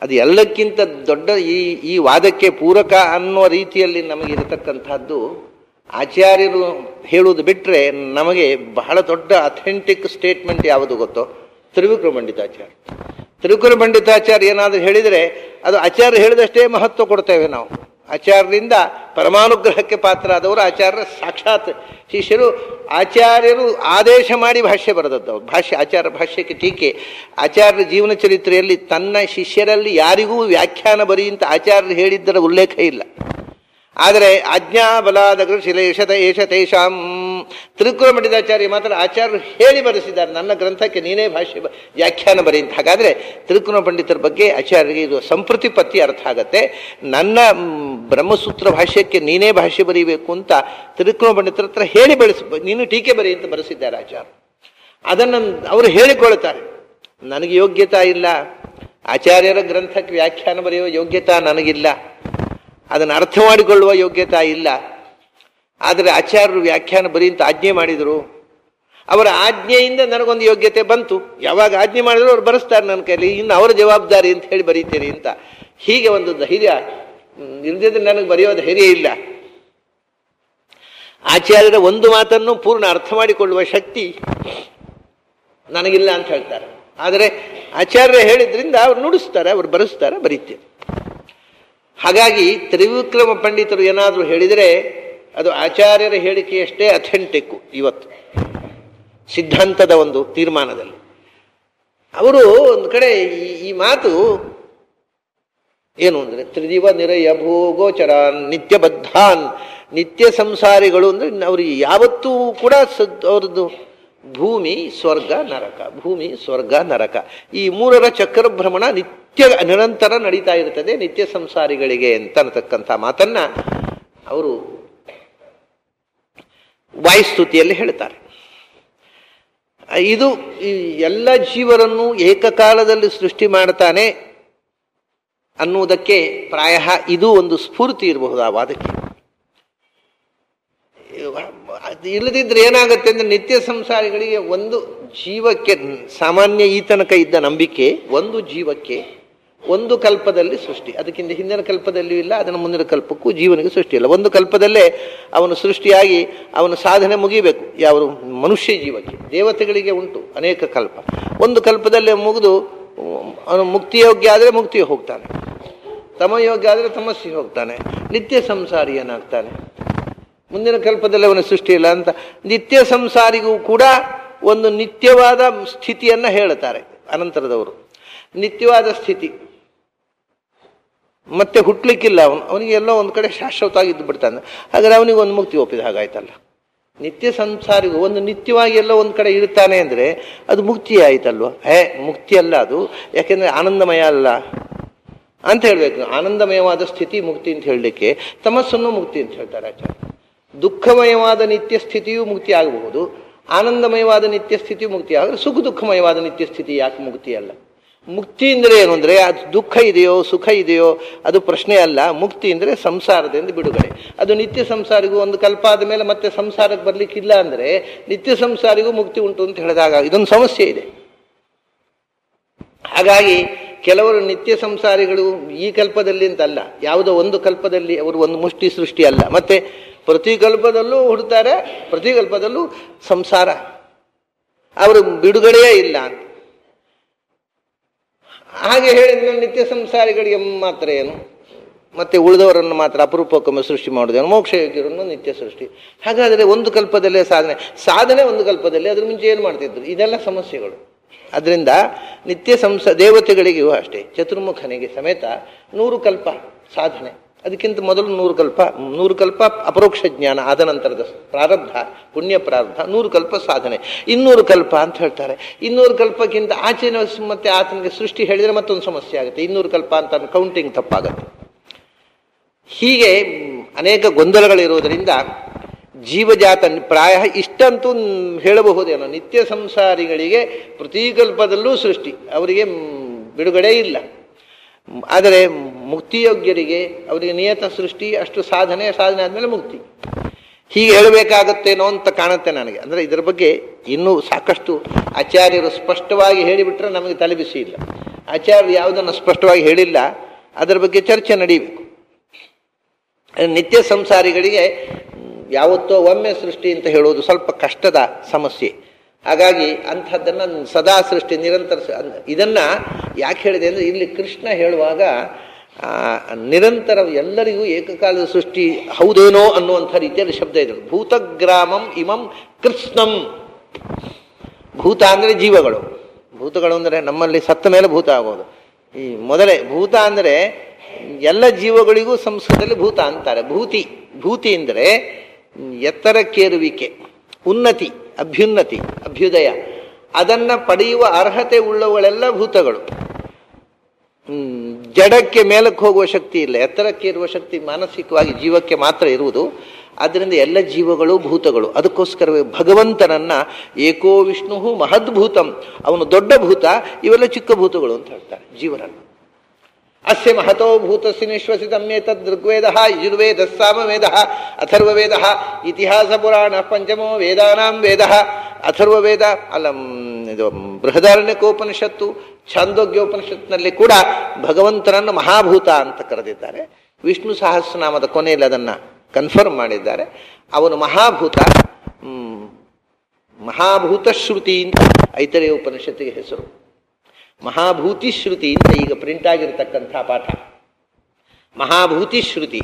ಅದು ಎಲ್ಲಕ್ಕಿಂತ ದೊಡ್ಡ ಈ ವಾದಕ್ಕೆ ಪೂರಕ ಅನ್ನುವ ರೀತಿಯಲ್ಲಿ ನಮಗಿರತಕ್ಕಂಥದ್ದು ಆಚಾರ್ಯರು ಹೇಳುವುದು ಬಿಟ್ಟರೆ ನಮಗೆ ಬಹಳ ದೊಡ್ಡ ಅಥೆಂಟಿಕ್ ಸ್ಟೇಟ್ಮೆಂಟ್ ಯಾವುದು ಗೊತ್ತೋ? ತ್ರಿವಿಕ್ರಮ ಪಂಡಿತಾಚಾರ್ಯ. ತ್ರಿವಿಕ್ರಮ ಪಂಡಿತಾಚಾರ್ಯ ಏನಾದರೂ ಹೇಳಿದರೆ ಅದು ಆಚಾರ್ಯ ಹೇಳಿದಷ್ಟೇ ಮಹತ್ವ ಕೊಡ್ತೇವೆ ನಾವು. ಆಚಾರ್ಯರಿಂದ ಪರಮಾನುಗ್ರಹಕ್ಕೆ ಪಾತ್ರ ಆದವರು ಆಚಾರ್ಯರ ಸಾಕ್ಷಾತ್ ಶಿಷ್ಯರು. ಆಚಾರ್ಯರು ಆದೇಶ ಮಾಡಿ ಭಾಷ್ಯ ಬರೆದದ್ದು. ಆಚಾರ್ಯ ಭಾಷ್ಯಕ್ಕೆ ಟೀಕೆ. ಆಚಾರ್ಯ ಜೀವನ ಚರಿತ್ರೆಯಲ್ಲಿ ತನ್ನ ಶಿಷ್ಯರಲ್ಲಿ ಯಾರಿಗೂ ವ್ಯಾಖ್ಯಾನ ಬರಿ ಅಂತ ಆಚಾರ್ಯರು ಹೇಳಿದ್ದರ ಉಲ್ಲೇಖ ಇಲ್ಲ. ಆದರೆ ಆಜ್ಞಾ ಬಲಾದ ಶಿಲೇಶತ ಏಷತೇಷಾಂ ತ್ರಿವಿಕ್ರಮ ಪಂಡಿತಾಚಾರ್ಯ ಮಾತ್ರ ಆಚಾರ್ಯರು ಹೇಳಿ ಬರೆಸಿದ್ದಾರೆ, ನನ್ನ ಗ್ರಂಥಕ್ಕೆ ನೀನೇ ಭಾಷ್ಯ ವ್ಯಾಖ್ಯಾನ ಬರಿ ಅಂತ. ಹಾಗಾದರೆ ತ್ರಿವಿಕ್ರಮ ಪಂಡಿತರ ಬಗ್ಗೆ ಆಚಾರ್ಯರಿಗೆ ಇದು ಸಂಪ್ರತಿಪತ್ತಿ ಅರ್ಥ ಆಗತ್ತೆ. ನನ್ನ ಬ್ರಹ್ಮಸೂತ್ರ ಭಾಷ್ಯಕ್ಕೆ ನೀನೇ ಭಾಷ್ಯ ಬರೀಬೇಕು ಅಂತ ತ್ರಿವಿಕ್ರಮ ಪಂಡಿತರ ಹತ್ರ ಹೇಳಿ ನೀನು ಟೀಕೆ ಬರಿ ಅಂತ ಬರೆಸಿದ್ದಾರೆ ಆಚಾರ್ಯ. ಅದನ್ನು ಅವರು ಹೇಳಿಕೊಳ್ತಾರೆ, ನನಗೆ ಯೋಗ್ಯತಾ ಇಲ್ಲ, ಆಚಾರ್ಯರ ಗ್ರಂಥಕ್ಕೆ ವ್ಯಾಖ್ಯಾನ ಬರೆಯುವ ಯೋಗ್ಯತಾ ನನಗಿಲ್ಲ, ಅದನ್ನು ಅರ್ಥ ಮಾಡಿಕೊಳ್ಳುವ ಯೋಗ್ಯತಾ ಇಲ್ಲ. ಆದರೆ ಆಚಾರ್ಯರು ವ್ಯಾಖ್ಯಾನ ಬರೀ ಅಂತ ಆಜ್ಞೆ ಮಾಡಿದರು. ಅವರ ಆಜ್ಞೆಯಿಂದ ನನಗೊಂದು ಯೋಗ್ಯತೆ ಬಂತು. ಯಾವಾಗ ಆಜ್ಞೆ ಮಾಡಿದ್ರು ಅವ್ರು ಬರೆಸ್ತಾರೆ ನನ್ನ ಕೈಲಿ, ಇನ್ನು ಅವರ ಜವಾಬ್ದಾರಿ ಅಂತ ಹೇಳಿ ಬರೀತೀರಿ ಅಂತ. ಹೀಗೆ ಒಂದು ಧೈರ್ಯ ಇಲ್ಲದಿದ್ರೆ ನನಗೆ ಬರೆಯೋ ಧೈರ್ಯ ಇಲ್ಲ. ಆಚಾರ್ಯರ ಒಂದು ಮಾತನ್ನು ಪೂರ್ಣ ಅರ್ಥ ಮಾಡಿಕೊಳ್ಳುವ ಶಕ್ತಿ ನನಗಿಲ್ಲ ಅಂತ ಹೇಳ್ತಾರೆ. ಆದರೆ ಆಚಾರ್ಯ ಹೇಳಿದ್ರಿಂದ ಅವ್ರು ನುಡಿಸ್ತಾರೆ, ಅವ್ರು ಬರೆಸ್ತಾರೆ, ಬರೀತಾರೆ. ಹಾಗಾಗಿ ತ್ರಿವಿಕ್ರಮ ಪಂಡಿತರು ಏನಾದರೂ ಹೇಳಿದರೆ ಅದು ಆಚಾರ್ಯರ ಹೇಳಿಕೆಯಷ್ಟೇ ಅಥೆಂಟಿಕ್ಕು. ಇವತ್ತು ಸಿದ್ಧಾಂತದ ಒಂದು ತೀರ್ಮಾನದಲ್ಲಿ ಅವರು ಒಂದು ಕಡೆ ಈ ಮಾತು ಏನು ಅಂದರೆ ತ್ರಿದಿವ ನಿರಯ ಭೂಗೋಚರ ನಿತ್ಯಬದ್ಧಾನ್, ನಿತ್ಯ ಸಂಸಾರಿಗಳು ಅಂದರೆ ಅವ್ರಿಗೆ ಯಾವತ್ತೂ ಕೂಡ ಅವ್ರದ್ದು ಭೂಮಿ ಸ್ವರ್ಗ ನರಕ, ಭೂಮಿ ಸ್ವರ್ಗ ನರಕ, ಈ ಮೂರರ ಚಕ್ರ ಭ್ರಮಣ ನಿರಂತರ ನಡೀತಾ ಇರ್ತದೆ ನಿತ್ಯ ಸಂಸಾರಿಗಳಿಗೆ ಅಂತ ಅನ್ನತಕ್ಕಂಥ ಮಾತನ್ನ ಅವರು ವಾಯುಸ್ತುತಿಯಲ್ಲಿ ಹೇಳ್ತಾರೆ. ಇದು ಎಲ್ಲ ಜೀವರನ್ನು ಏಕಕಾಲದಲ್ಲಿ ಸೃಷ್ಟಿ ಮಾಡ್ತಾನೆ ಅನ್ನುವುದಕ್ಕೆ ಪ್ರಾಯ ಇದು ಒಂದು ಸ್ಫೂರ್ತಿ ಇರಬಹುದು ಆ ವಾದಕ್ಕೆ. ಇಲ್ಲದಿದ್ರೆ ಏನಾಗುತ್ತೆ ಅಂದ್ರೆ ನಿತ್ಯ ಸಂಸಾರಿಗಳಿಗೆ ಒಂದು ಜೀವಕ್ಕೆ ಸಾಮಾನ್ಯ ಈ ತನಕ ಇದ್ದ ನಂಬಿಕೆ ಒಂದು ಜೀವಕ್ಕೆ ಒಂದು ಕಲ್ಪದಲ್ಲಿ ಸೃಷ್ಟಿ, ಅದಕ್ಕಿಂತ ಹಿಂದಿನ ಕಲ್ಪದಲ್ಲಿಯೂ ಇಲ್ಲ, ಅದನ್ನು ಮುಂದಿನ ಕಲ್ಪಕ್ಕೂ ಜೀವನಿಗೆ ಸೃಷ್ಟಿ ಇಲ್ಲ. ಒಂದು ಕಲ್ಪದಲ್ಲೇ ಅವನು ಸೃಷ್ಟಿಯಾಗಿ ಅವನ ಸಾಧನೆ ಮುಗಿಬೇಕು. ಯಾವ ಮನುಷ್ಯ ಜೀವಕ್ಕೆ, ದೇವತೆಗಳಿಗೆ ಉಂಟು ಅನೇಕ ಕಲ್ಪ. ಒಂದು ಕಲ್ಪದಲ್ಲೇ ಮುಗಿದು ಅವನು ಮುಕ್ತಿಯೋಗ್ಯ ಆದರೆ ಮುಕ್ತಿಗೆ ಹೋಗ್ತಾನೆ, ತಮಯೋಗ್ಯ ಆದರೆ ತಮಸ್ಸಿಗೆ ಹೋಗ್ತಾನೆ, ನಿತ್ಯ ಸಂಸಾರಿ ಏನಾಗ್ತಾನೆ. ಮುಂದಿನ ಕಲ್ಪದಲ್ಲಿ ಅವನ ಸೃಷ್ಟಿ ಇಲ್ಲ ಅಂತ ನಿತ್ಯ ಸಂಸಾರಿಗೂ ಕೂಡ ಒಂದು ನಿತ್ಯವಾದ ಸ್ಥಿತಿಯನ್ನ ಹೇಳ್ತಾರೆ ಅನಂತರದವರು. ನಿತ್ಯವಾದ ಸ್ಥಿತಿ ಮತ್ತೆ ಹುಟ್ಲಿಕ್ಕಿಲ್ಲ, ಅವನಿಗೆ ಎಲ್ಲೋ ಒಂದು ಕಡೆ ಶಾಶ್ವತವಾಗಿ ಇದ್ದು ಬಿಡ್ತಾನೆ. ಹಾಗಾದ್ರೆ ಅವನಿಗೆ ಒಂದು ಮುಕ್ತಿ ಒಪ್ಪಿದ ಹಾಗಾಯ್ತಲ್ಲ. ನಿತ್ಯ ಸಂಸಾರಿಗೂ ಒಂದು ನಿತ್ಯವಾಗಿ ಎಲ್ಲೋ ಒಂದು ಕಡೆ ಇರ್ತಾನೆ ಅಂದರೆ ಅದು ಮುಕ್ತಿ ಆಯ್ತಲ್ವ? ಮುಕ್ತಿ ಅಲ್ಲ ಅದು, ಯಾಕೆಂದ್ರೆ ಆನಂದಮಯ ಅಲ್ಲ ಅಂತ ಹೇಳ್ಬೇಕು. ಆನಂದಮಯವಾದ ಸ್ಥಿತಿ ಮುಕ್ತಿ ಅಂತ ಹೇಳಲಿಕ್ಕೆ ತಮಸ್ಸನ್ನು ಮುಕ್ತಿ ಅಂತ ಹೇಳ್ತಾರೆ ಆಚಾರ್ಯ. ದುಃಖಮಯವಾದ ನಿತ್ಯ ಸ್ಥಿತಿಯೂ ಮುಕ್ತಿ ಆಗಬಹುದು, ಆನಂದಮಯವಾದ ನಿತ್ಯ ಸ್ಥಿತಿಯು ಮುಕ್ತಿ ಆದರೆ ಸುಖ ದುಃಖಮಯವಾದ ನಿತ್ಯ ಸ್ಥಿತಿ ಯಾಕೆ ಮುಕ್ತಿ ಅಲ್ಲ? ಮುಕ್ತಿ ಅಂದರೆ ಏನು ಅಂದರೆ ಅದು ದುಃಖ ಇದೆಯೋ ಸುಖ ಇದೆಯೋ ಅದು ಪ್ರಶ್ನೆ ಅಲ್ಲ. ಮುಕ್ತಿ ಅಂದರೆ ಸಂಸಾರದಿಂದ ಬಿಡುಗಡೆ. ಅದು ನಿತ್ಯ ಸಂಸಾರಿಗೂ ಒಂದು ಕಲ್ಪ ಆದ ಮೇಲೆ ಮತ್ತೆ ಸಂಸಾರಕ್ಕೆ ಬರ್ಲಿಕ್ಕಿಲ್ಲ ಅಂದರೆ ನಿತ್ಯ ಸಂಸಾರಿಗೂ ಮುಕ್ತಿ ಉಂಟು ಅಂತ ಹೇಳಿದಾಗ ಇದೊಂದು ಸಮಸ್ಯೆ ಇದೆ. ಹಾಗಾಗಿ ಕೆಲವರು ನಿತ್ಯ ಸಂಸಾರಿಗಳು ಈ ಕಲ್ಪದಲ್ಲಿ ಅಂತಲ್ಲ, ಯಾವುದೋ ಒಂದು ಕಲ್ಪದಲ್ಲಿ ಅವರು ಒಂದು ಮುಷ್ಟಿ ಸೃಷ್ಟಿ ಅಲ್ಲ, ಮತ್ತೆ ಪ್ರತಿ ಕಲ್ಪದಲ್ಲೂ ಹುಡ್ತಾರೆ, ಪ್ರತಿ ಕಲ್ಪದಲ್ಲೂ ಸಂಸಾರ, ಅವರು ಬಿಡುಗಡೆಯೇ ಇಲ್ಲ ಅಂತ. ಹಾಗೆ ಹೇಳಿದ ನಿತ್ಯ ಸಂಸಾರಿಗಳಿಗೆ ಮಾತ್ರ ಏನು, ಮತ್ತೆ ಉಳಿದವರನ್ನು ಮಾತ್ರ ಅಪರೂಪಕ್ಕೊಮ್ಮೆ ಸೃಷ್ಟಿ ಮಾಡೋದೇನು, ಮೋಕ್ಷ ಯೋಗ್ಯರನ್ನು ನಿತ್ಯ ಸೃಷ್ಟಿ. ಹಾಗಾದರೆ ಒಂದು ಕಲ್ಪದಲ್ಲೇ ಸಾಧನೆ ಒಂದು ಕಲ್ಪದಲ್ಲಿ, ಅದ್ರ ಮುಂಚೆ ಏನು ಮಾಡ್ತಿದ್ರು? ಇದೆಲ್ಲ ಸಮಸ್ಯೆಗಳು. ಅದರಿಂದ ನಿತ್ಯ ದೇವತೆಗಳಿಗೂ ಅಷ್ಟೇ, ಚತುರ್ಮುಖನಿಗೆ ಸಮೇತ 100 ಕಲ್ಪ ಸಾಧನೆ, ಅದಕ್ಕಿಂತ ಮೊದಲು 100 ಕಲ್ಪ ಅಪರೋಕ್ಷ ಜ್ಞಾನ, ಆದ ನಂತರದ ಪ್ರಾರಬ್ಧ ಪುಣ್ಯ ಪ್ರಾರಬ್ಧ, 100 ಕಲ್ಪ ಸಾಧನೆ, 200 ಕಲ್ಪ ಅಂತ ಹೇಳ್ತಾರೆ. 200 ಕಲ್ಪಕ್ಕಿಂತ ಆಚೆ ಮತ್ತೆ ಆತನಿಗೆ ಸೃಷ್ಟಿ ಹೇಳಿದರೆ ಮತ್ತೊಂದು ಸಮಸ್ಯೆ ಆಗುತ್ತೆ. 200 ಕಲ್ಪ ಅಂತ ಕೌಂಟಿಂಗ್ ತಪ್ಪಾಗುತ್ತೆ. ಹೀಗೆ ಅನೇಕ ಗೊಂದಲಗಳಿರುವುದರಿಂದ ಜೀವಜಾತ ಪ್ರಾಯ ಇಷ್ಟಂತೂ ಹೇಳಬಹುದೇನೋ, ನಿತ್ಯ ಸಂಸಾರಿಗಳಿಗೆ ಪ್ರತಿ ಕಲ್ಪದಲ್ಲೂ ಸೃಷ್ಟಿ, ಅವರಿಗೆ ಬಿಡುಗಡೆ ಇಲ್ಲ. ಆದರೆ ಮುಕ್ತಿಯೋಗ್ಯರಿಗೆ ಅವರಿಗೆ ನಿಯತ ಸೃಷ್ಟಿ, ಅಷ್ಟು ಸಾಧನೆ ಆದಮೇಲೆ ಮುಕ್ತಿ. ಹೀಗೆ ಹೇಳಬೇಕಾಗತ್ತೇನೋ ಅಂತ ಕಾಣುತ್ತೆ ನನಗೆ. ಅಂದರೆ ಇದರ ಬಗ್ಗೆ ಇನ್ನೂ ಸಾಕಷ್ಟು ಆಚಾರ್ಯರು ಸ್ಪಷ್ಟವಾಗಿ ಹೇಳಿಬಿಟ್ರೆ ನಮಗೆ ತಲೆಬಿಸಿ ಇಲ್ಲ. ಆಚಾರ್ಯರು ಯಾವುದನ್ನು ಸ್ಪಷ್ಟವಾಗಿ ಹೇಳಿಲ್ಲ, ಅದರ ಬಗ್ಗೆ ಚರ್ಚೆ ನಡೀಬೇಕು. ನಿತ್ಯ ಸಂಸಾರಿಗಳಿಗೆ ಯಾವತ್ತೋ ಒಮ್ಮೆ ಸೃಷ್ಟಿ ಅಂತ ಹೇಳುವುದು ಸ್ವಲ್ಪ ಕಷ್ಟದ ಸಮಸ್ಯೆ. ಹಾಗಾಗಿ ಅಂಥದ್ದನ್ನು ಸದಾ ಸೃಷ್ಟಿ ನಿರಂತರ, ಇದನ್ನು ಯಾಕೆ ಹೇಳಿದೆ ಅಂದರೆ ಇಲ್ಲಿ ಕೃಷ್ಣ ಹೇಳುವಾಗ ನಿರಂತರ ಎಲ್ಲರಿಗೂ ಏಕಕಾಲದ ಸೃಷ್ಟಿ ಹೌದೇನೋ ಅನ್ನುವಂಥ ರೀತಿಯಲ್ಲಿ ಶಬ್ದ ಇದೆ. ಭೂತಗ್ರಾಮಂ ಇಮಂ ಕೃಷ್ಣಂ. ಭೂತ ಅಂದರೆ ಜೀವಗಳು, ಭೂತಗಳು ಅಂದರೆ ನಮ್ಮಲ್ಲಿ ಸತ್ತ ಮೇಲೆ ಭೂತ ಆಗೋದು. ಈ ಮೊದಲೇ ಭೂತ ಅಂದರೆ ಎಲ್ಲ ಜೀವಗಳಿಗೂ ಸಂಸ್ಕೃತದಲ್ಲಿ ಭೂತ ಅಂತಾರೆ. ಭೂತಿ ಅಂದರೆ ಎತ್ತರಕ್ಕೇರುವಿಕೆ, ಉನ್ನತಿ, ಅಭ್ಯುನ್ನತಿ, ಅಭ್ಯುದಯ, ಅದನ್ನು ಪಡೆಯುವ ಅರ್ಹತೆ ಉಳ್ಳವುಗಳೆಲ್ಲ ಭೂತಗಳು. ಜಡಕ್ಕೆ ಮೇಲಕ್ಕೆ ಹೋಗುವ ಶಕ್ತಿ ಇಲ್ಲ, ಎತ್ತರಕ್ಕೆ ಇರುವ ಶಕ್ತಿ ಮಾನಸಿಕವಾಗಿ ಜೀವಕ್ಕೆ ಮಾತ್ರ ಇರುವುದು. ಆದ್ದರಿಂದ ಎಲ್ಲ ಜೀವಗಳು ಭೂತಗಳು. ಅದಕ್ಕೋಸ್ಕರವೇ ಭಗವಂತನನ್ನ ಏಕೋ ವಿಷ್ಣು ಮಹದ್ಭೂತಂ, ಅವನು ದೊಡ್ಡ ಭೂತ, ಇವೆಲ್ಲ ಚಿಕ್ಕ ಭೂತಗಳು ಅಂತ ಹೇಳ್ತಾರೆ ಜೀವನನ್ನು. ಅಸ್ಯ ಮಹತೋ ಭೂತಸ್ಯ ನಿಶ್ವಸಿತಮ್ಯೇತದ್ ಋಗ್ವೇದ ಯಜುರ್ವೇದ ಸಾಮವೇದ ಅಥರ್ವವೇದ ಇತಿಹಾಸ ಪುರಾಣ ಪಂಚಮೋ ವೇದಾನಾಂ ವೇದ. ಅಥರ್ವವೇದ ಅಲ್ಲ, ಇದು ಬೃಹದಾರಣ್ಯಕೋಪನಿಷತ್ತು, ಛಾಂದೋಗ್ಯೋಪನಿಷತ್ನಲ್ಲಿ ಕೂಡ ಭಗವಂತನನ್ನು ಮಹಾಭೂತ ಅಂತ ಕರೆದಿದ್ದಾರೆ. ವಿಷ್ಣು ಸಹಸ್ರನಾಮದ ಕೊನೆಯಲ್ಲಿ ಅದನ್ನು ಕನ್ಫರ್ಮ್ ಮಾಡಿದ್ದಾರೆ. ಅವನು ಮಹಾಭೂತ, ಮಹಾಭೂತ ಶ್ರುತಿ ಅಂತ ಐತರೇಯ ಉಪನಿಷತ್ತಿಗೆ ಹೆಸರು. ಮಹಾಭೂತಿ ಶ್ರುತಿ ಅಂತ ಈಗ ಪ್ರಿಂಟ್ ಆಗಿರತಕ್ಕಂಥ ಪಾಠ. ಮಹಾಭೂತಿ ಶ್ರುತಿ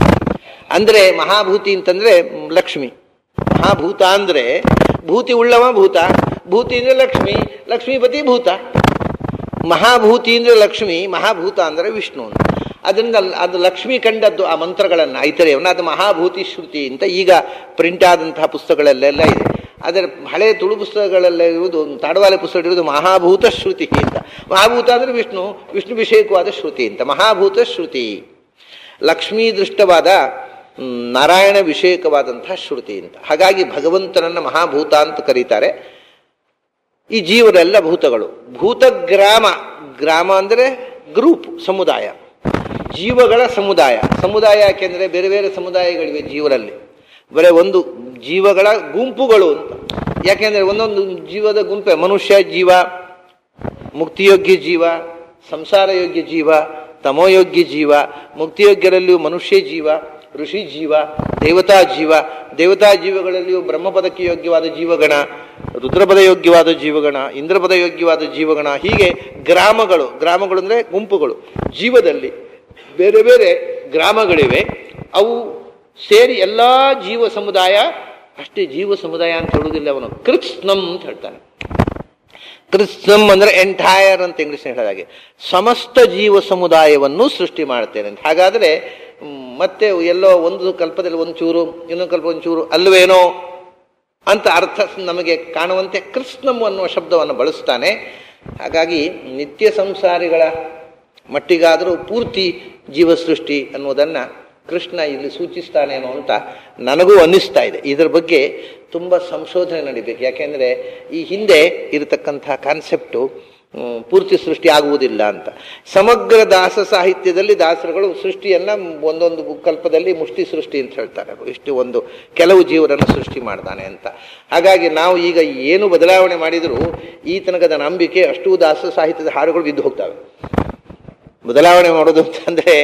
ಅಂದರೆ, ಮಹಾಭೂತಿ ಅಂತಂದರೆ ಲಕ್ಷ್ಮಿ. ಮಹಾಭೂತ ಅಂದರೆ ಭೂತಿ ಉಳ್ಳವ ಭೂತ, ಭೂತಿ ಅಂದರೆ ಲಕ್ಷ್ಮಿ, ಲಕ್ಷ್ಮೀಪತಿ ಭೂತ. ಮಹಾಭೂತಿ ಅಂದರೆ ಲಕ್ಷ್ಮಿ, ಮಹಾಭೂತ ಅಂದರೆ ವಿಷ್ಣು ಅಂತ. ಅದರಿಂದ ಅದು ಲಕ್ಷ್ಮಿ ಕಂಡದ್ದು ಆ ಮಂತ್ರಗಳನ್ನು, ಐತರೇಯವನ್ನು. ಅದು ಮಹಾಭೂತಿ ಶ್ರುತಿ ಅಂತ ಈಗ ಪ್ರಿಂಟ್ ಆದಂತಹ ಪುಸ್ತಕಗಳಲ್ಲೆಲ್ಲ ಇದೆ. ಅದರ ಹಳೆಯ ತುಳು ಪುಸ್ತಕಗಳೆಲ್ಲ ಇರುವುದು, ತಾಡವಾಲೆ ಪುಸ್ತಕ ಇರುವುದು ಮಹಾಭೂತ ಶ್ರುತಿ ಅಂತ. ಮಹಾಭೂತ ಅಂದರೆ ವಿಷ್ಣು, ವಿಷ್ಣು ವಿಷಯಕವಾದ ಶ್ರುತಿ ಅಂತ. ಮಹಾಭೂತ ಶ್ರುತಿ ಲಕ್ಷ್ಮೀ ದೃಷ್ಟವಾದ, ನಾರಾಯಣ ವಿಷಯಕವಾದಂತಹ ಶ್ರುತಿ ಅಂತ. ಹಾಗಾಗಿ ಭಗವಂತನನ್ನು ಮಹಾಭೂತ ಅಂತ ಕರೀತಾರೆ. ಈ ಜೀವರೆಲ್ಲ ಭೂತಗಳು. ಭೂತಗ್ರಾಮ, ಗ್ರಾಮ ಅಂದರೆ ಗ್ರೂಪ್, ಸಮುದಾಯ, ಜೀವಗಳ ಸಮುದಾಯ. ಸಮುದಾಯ ಯಾಕೆಂದರೆ ಬೇರೆ ಬೇರೆ ಸಮುದಾಯಗಳಿವೆ ಜೀವರಲ್ಲಿ, ಬರೀ ಒಂದು ಜೀವಗಳ ಗುಂಪುಗಳು ಅಂತ. ಯಾಕೆಂದರೆ ಒಂದೊಂದು ಜೀವದ ಗುಂಪೆ, ಮನುಷ್ಯ ಜೀವ, ಮುಕ್ತಿಯೋಗ್ಯ ಜೀವ, ಸಂಸಾರ ಯೋಗ್ಯ ಜೀವ, ತಮೋಯೋಗ್ಯ ಜೀವ. ಮುಕ್ತಿಯೋಗ್ಯರಲ್ಲಿಯೂ ಮನುಷ್ಯ ಜೀವ, ಋಷಿ ಜೀವ, ದೇವತಾ ಜೀವ. ದೇವತಾ ಜೀವಗಳಲ್ಲಿಯೂ ಬ್ರಹ್ಮಪದಕ್ಕೆ ಯೋಗ್ಯವಾದ ಜೀವಗಣ, ರುದ್ರಪದ ಯೋಗ್ಯವಾದ ಜೀವಗಣ, ಇಂದ್ರಪದ ಯೋಗ್ಯವಾದ ಜೀವಗಣ. ಹೀಗೆ ಗ್ರಾಮಗಳು. ಗ್ರಾಮಗಳು ಅಂದರೆ ಗುಂಪುಗಳು. ಜೀವದಲ್ಲಿ ಬೇರೆ ಬೇರೆ ಗ್ರಾಮಗಳಿವೆ. ಅವು ಸೇರಿ ಎಲ್ಲ ಜೀವ ಸಮುದಾಯ. ಅಷ್ಟೇ, ಜೀವ ಸಮುದಾಯ ಅಂತ ಹೇಳುವುದಿಲ್ಲ ಅವನು, ಕೃತ್ಸ್ನಂ ಅಂತ ಹೇಳ್ತಾನೆ. ಕೃತ್ಸ್ನಂ ಅಂದರೆ ಎಂಟೈರ್ ಅಂತ ಇಂಗ್ಲಿಷ್ ಹೇಳಿದಾಗೆ ಸಮಸ್ತ ಜೀವ ಸಮುದಾಯವನ್ನು ಸೃಷ್ಟಿ ಮಾಡ್ತೇನೆ ಅಂತ. ಹಾಗಾದರೆ ಮತ್ತೆ ಎಲ್ಲೋ ಒಂದು ಕಲ್ಪದಲ್ಲಿ ಒಂಚೂರು, ಇನ್ನೊಂದು ಕಲ್ಪ ಒಂಚೂರು ಅಲ್ವೇನೋ ಅಂತ ಅರ್ಥ ನಮಗೆ ಕಾಣುವಂತೆ ಕೃತ್ಸ್ನಂ ಅನ್ನುವ ಶಬ್ದವನ್ನು ಬಳಸ್ತಾನೆ. ಹಾಗಾಗಿ ನಿತ್ಯ ಸಂಸಾರಿಗಳ ಮಟ್ಟಿಗಾದರೂ ಪೂರ್ತಿ ಜೀವಸೃಷ್ಟಿ ಅನ್ನೋದನ್ನು ಕೃಷ್ಣ ಇಲ್ಲಿ ಸೂಚಿಸ್ತಾನೇನೋ ಅಂತ ನನಗೂ ಅನ್ನಿಸ್ತಾ ಇದೆ. ಇದರ ಬಗ್ಗೆ ತುಂಬ ಸಂಶೋಧನೆ ನಡೀಬೇಕು. ಯಾಕೆಂದರೆ ಈ ಹಿಂದೆ ಇರತಕ್ಕಂಥ ಕಾನ್ಸೆಪ್ಟು ಪೂರ್ತಿ ಸೃಷ್ಟಿ ಆಗುವುದಿಲ್ಲ ಅಂತ. ಸಮಗ್ರ ದಾಸ ಸಾಹಿತ್ಯದಲ್ಲಿ ದಾಸರುಗಳು ಸೃಷ್ಟಿಯನ್ನು ಒಂದೊಂದು ಕಲ್ಪದಲ್ಲಿ ಮುಷ್ಟಿ ಸೃಷ್ಟಿ ಅಂತ ಹೇಳ್ತಾರೆ. ಇಷ್ಟು ಒಂದು ಕೆಲವು ಜೀವರನ್ನು ಸೃಷ್ಟಿ ಮಾಡ್ತಾನೆ ಅಂತ. ಹಾಗಾಗಿ ನಾವು ಈಗ ಏನು ಬದಲಾವಣೆ ಮಾಡಿದರೂ ಈ ತನಕದ ನಂಬಿಕೆ ಅಷ್ಟೂ ದಾಸ ಸಾಹಿತ್ಯದ ಹಾಡುಗಳು ಬಿದ್ದು ಹೋಗ್ತವೆ. ಬದಲಾವಣೆ ಮಾಡೋದು ಅಂತಂದರೆ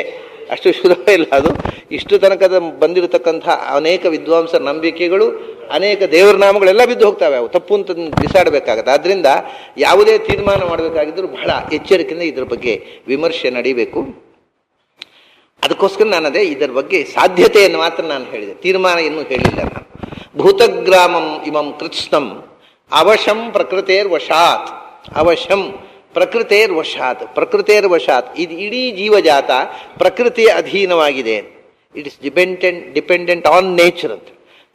ಅಷ್ಟು ಸುಲಭ ಇಲ್ಲ. ಅದು ಇಷ್ಟು ತನಕದ ಬಂದಿರತಕ್ಕಂಥ ಅನೇಕ ವಿದ್ವಾಂಸರ ನಂಬಿಕೆಗಳು, ಅನೇಕ ದೇವರ ನಾಮಗಳೆಲ್ಲ ಬಿದ್ದು ಹೋಗ್ತವೆ. ಅವು ತಪ್ಪು ಅಂತ ಬಿಸಾಡಬೇಕಾಗತ್ತೆ. ಆದ್ದರಿಂದ ಯಾವುದೇ ತೀರ್ಮಾನ ಮಾಡಬೇಕಾಗಿದ್ದರೂ ಬಹಳ ಎಚ್ಚರಿಕೆಯಿಂದ ಇದರ ಬಗ್ಗೆ ವಿಮರ್ಶೆ ನಡೀಬೇಕು. ಅದಕ್ಕೋಸ್ಕರ ನಾನದೇ ಇದರ ಬಗ್ಗೆ ಸಾಧ್ಯತೆಯನ್ನು ಮಾತ್ರ ನಾನು ಹೇಳಿದೆ, ತೀರ್ಮಾನ ಇನ್ನೂ ಹೇಳಿಲ್ಲ ನಾನು. ಭೂತಗ್ರಾಮಂ ಇಮಂ ಕೃತ್ಸ್ನಂ ಅವಶಂ ಪ್ರಕೃತೇರ್ವಶಾತ್. ಅವಶಂ ಪ್ರಕೃತೇರ್ವಶಾತ್. ಪ್ರಕೃತೇರ್ವಶಾತ್, ಇದು ಇಡೀ ಜೀವಜಾತ ಪ್ರಕೃತಿಯ ಅಧೀನವಾಗಿದೆ. It is dependent on nature ಅಂತ.